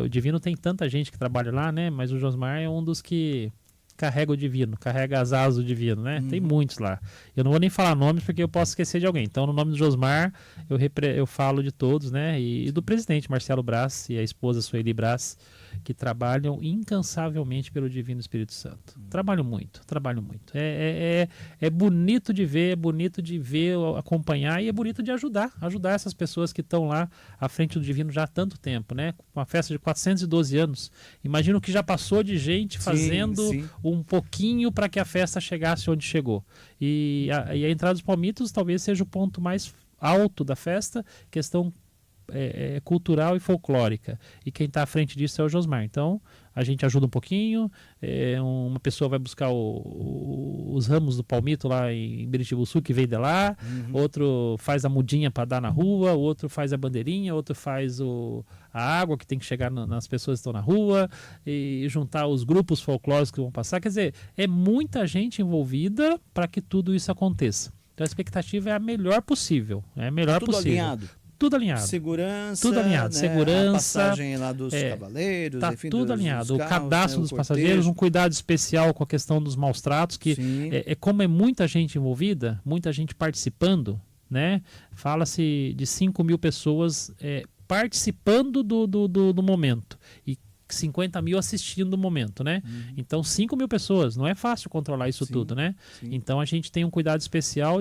O Divino tem tanta gente que trabalha lá, né? Mas o Josmar é um dos que carrega o Divino, carrega as asas do Divino, né? Tem muitos lá. Eu não vou nem falar nomes porque eu posso esquecer de alguém. Então, no nome do Josmar, eu falo de todos, né? E do presidente Marcelo Braz e a esposa Sueli Braz, que trabalham incansavelmente pelo Divino Espírito Santo. Trabalham muito. É bonito de ver, acompanhar, e é bonito de ajudar essas pessoas que estão lá à frente do Divino já há tanto tempo, né? Uma festa de 412 anos. Imagina o que já passou de gente fazendo um pouquinho para que a festa chegasse onde chegou. E a entrada dos palmitos talvez seja o ponto mais alto da festa, questão cultural e folclórica, e quem está à frente disso é o Josmar. Então a gente ajuda um pouquinho, uma pessoa vai buscar os ramos do palmito lá em Biritibuçu, que vem de lá, outro faz a mudinha para dar na rua, outro faz a bandeirinha, outro faz a água que tem que chegar nas pessoas que estão na rua, e juntar os grupos folclóricos que vão passar. Quer dizer, é muita gente envolvida para que tudo isso aconteça. Então a expectativa é a melhor possível. Tudo alinhado. Tudo alinhado. Segurança. Tudo alinhado. Né? Segurança. A passagem lá dos cavaleiros. Tá, enfim, tudo alinhado. Carros, o cadastro dos passageiros, um cuidado especial com a questão dos maus tratos, que como é muita gente envolvida, muita gente participando, né? Fala-se de 5 mil pessoas participando do momento. E 50 mil assistindo o momento, né? Então 5 mil pessoas, não é fácil controlar isso tudo, né? Então a gente tem um cuidado especial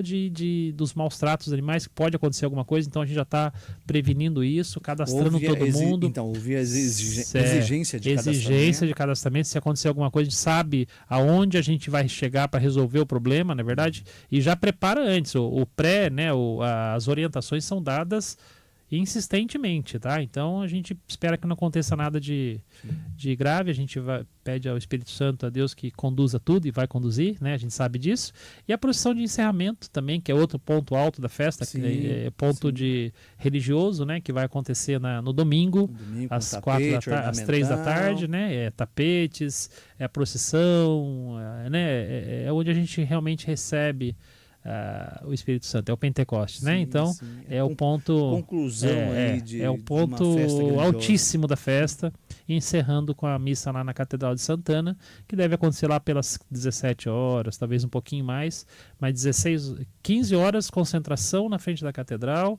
dos maus tratos dos animais, que pode acontecer alguma coisa, então a gente já está prevenindo isso, cadastrando todo mundo. Então, houve a exigência de cadastramento. Exigência de cadastramento, se acontecer alguma coisa, a gente sabe aonde a gente vai chegar para resolver o problema, na é verdade? E já prepara antes, o pré, né? As orientações são dadas insistentemente, tá? Então a gente espera que não aconteça nada de grave, a gente pede ao Espírito Santo, a Deus, que conduza tudo e vai conduzir, né? A gente sabe disso. E a procissão de encerramento também, que é outro ponto alto da festa, que é ponto de religioso, né? Que vai acontecer no domingo às 3 da tarde, né? Tapetes, a procissão, né? É onde a gente realmente recebe o Espírito Santo, é o Pentecostes, né? Então é o ponto conclusão aí é o ponto altíssimo da festa, encerrando com a missa lá na Catedral de Santana, que deve acontecer lá pelas 17 horas, talvez um pouquinho mais, mas 15 horas concentração na frente da catedral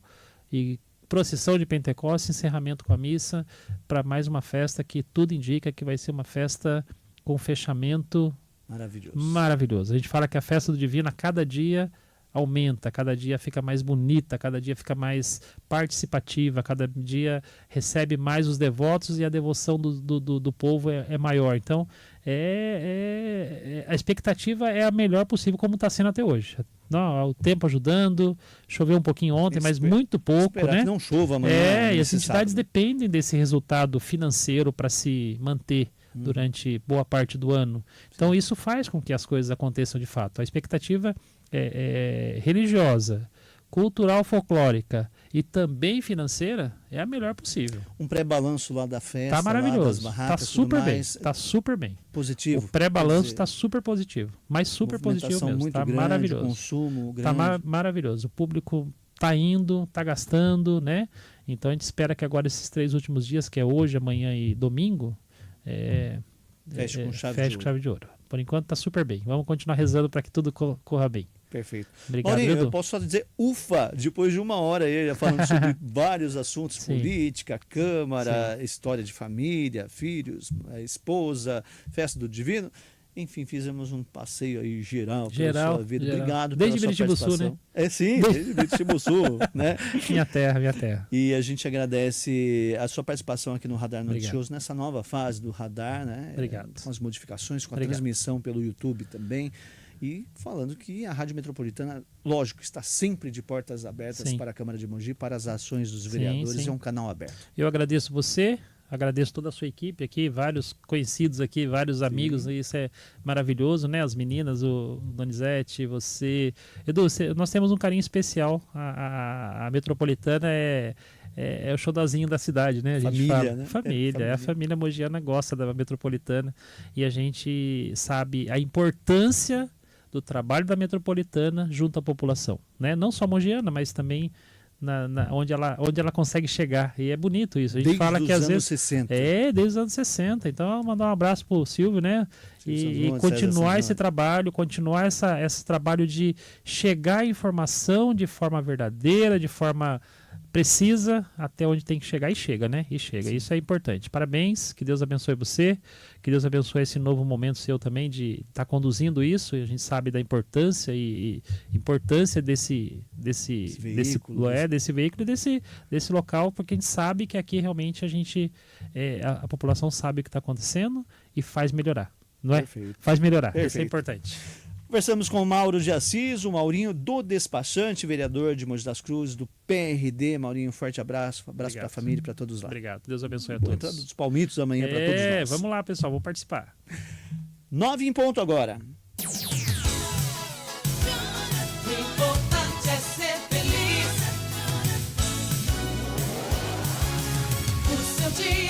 e procissão de Pentecostes, encerramento com a missa, para mais uma festa que tudo indica que vai ser uma festa com fechamento maravilhoso. A gente fala que a festa do Divino, a cada dia, aumenta, cada dia fica mais bonita, cada dia fica mais participativa, cada dia recebe mais os devotos e a devoção do povo é maior. Então, a expectativa é a melhor possível, como está sendo até hoje. Não, o tempo ajudando, choveu um pouquinho ontem, mas muito pouco, esperar né? que não chova amanhã. E as entidades sábado. dependem desse resultado financeiro para se manter durante boa parte do ano. Então isso faz com que as coisas aconteçam de fato. A expectativa é religiosa, cultural, folclórica e também financeira é a melhor possível. Um pré-balanço lá da festa, Tá maravilhoso, lá das barracas, tá super tudo bem, mais, tá super bem. positivo. O pré-balanço está super positivo, mas super positivo mesmo, muito tá grande, maravilhoso. consumo Tá grande. maravilhoso. O público tá indo, tá gastando, né? Então a gente espera que agora esses 3 últimos dias, que é hoje, amanhã e domingo, Feche com chave de ouro. Por enquanto tá super bem. Vamos continuar rezando para que tudo corra bem. Perfeito. Obrigado, Maurinho, Edu. eu posso só dizer ufa, depois de uma hora aí falando sobre vários assuntos, Sim. política, Câmara, história de família, filhos, esposa, festa do divino. Enfim, fizemos um passeio aí geral pela sua vida. Geral. Obrigado Desde pela sua Biritibu Sul, participação. Sim, desde Biritibu Sul, né? Minha terra. E a gente agradece a sua participação aqui no Radar Obrigado. Noticioso, nessa nova fase do Radar, né? Obrigado. Com as modificações, com a Obrigado. transmissão pelo YouTube também. E falando que a Rádio Metropolitana, lógico, está sempre de portas abertas Sim. para a Câmara de Mogi, para as ações dos vereadores, sim. é um canal aberto. Eu agradeço você, agradeço toda a sua equipe aqui, vários conhecidos aqui, vários amigos, isso é maravilhoso, né? As meninas, o Donizete, você. Edu, nós temos um carinho especial. A Metropolitana é o xodózinho da cidade, né? A gente Família, fala. né? Família. A família mogiana gosta da Metropolitana e a gente sabe a importância do trabalho da Metropolitana junto à população, né? Não só mogiana, mas também onde ela consegue chegar. E é bonito isso. A gente Desde fala que os às anos vezes 60. desde os anos 60. Então, mandar um abraço pro Silvio, né? E continuar esse trabalho, continuar esse trabalho de chegar a informação de forma verdadeira, de forma precisa, até onde tem que chegar, e chega, né? E chega. Sim. Isso é importante. Parabéns, que Deus abençoe você, que Deus abençoe esse novo momento seu também de estar conduzindo isso, e a gente sabe da importância e importância desse veículo e desse local, porque a gente sabe que aqui realmente a população sabe o que está acontecendo e faz melhorar, não é? Perfeito. Faz melhorar, Perfeito. isso é importante. Conversamos com o Mauro de Assis, o Maurinho do Despachante, vereador de Mogi das Cruzes, do PRD. Maurinho, um forte abraço para a família e para todos lá. Obrigado, Deus abençoe a Boa todos. entrada dos palmitos amanhã para todos nós. Vamos lá, pessoal, vou participar. 9 em ponto agora. O importante é ser feliz. O seu dia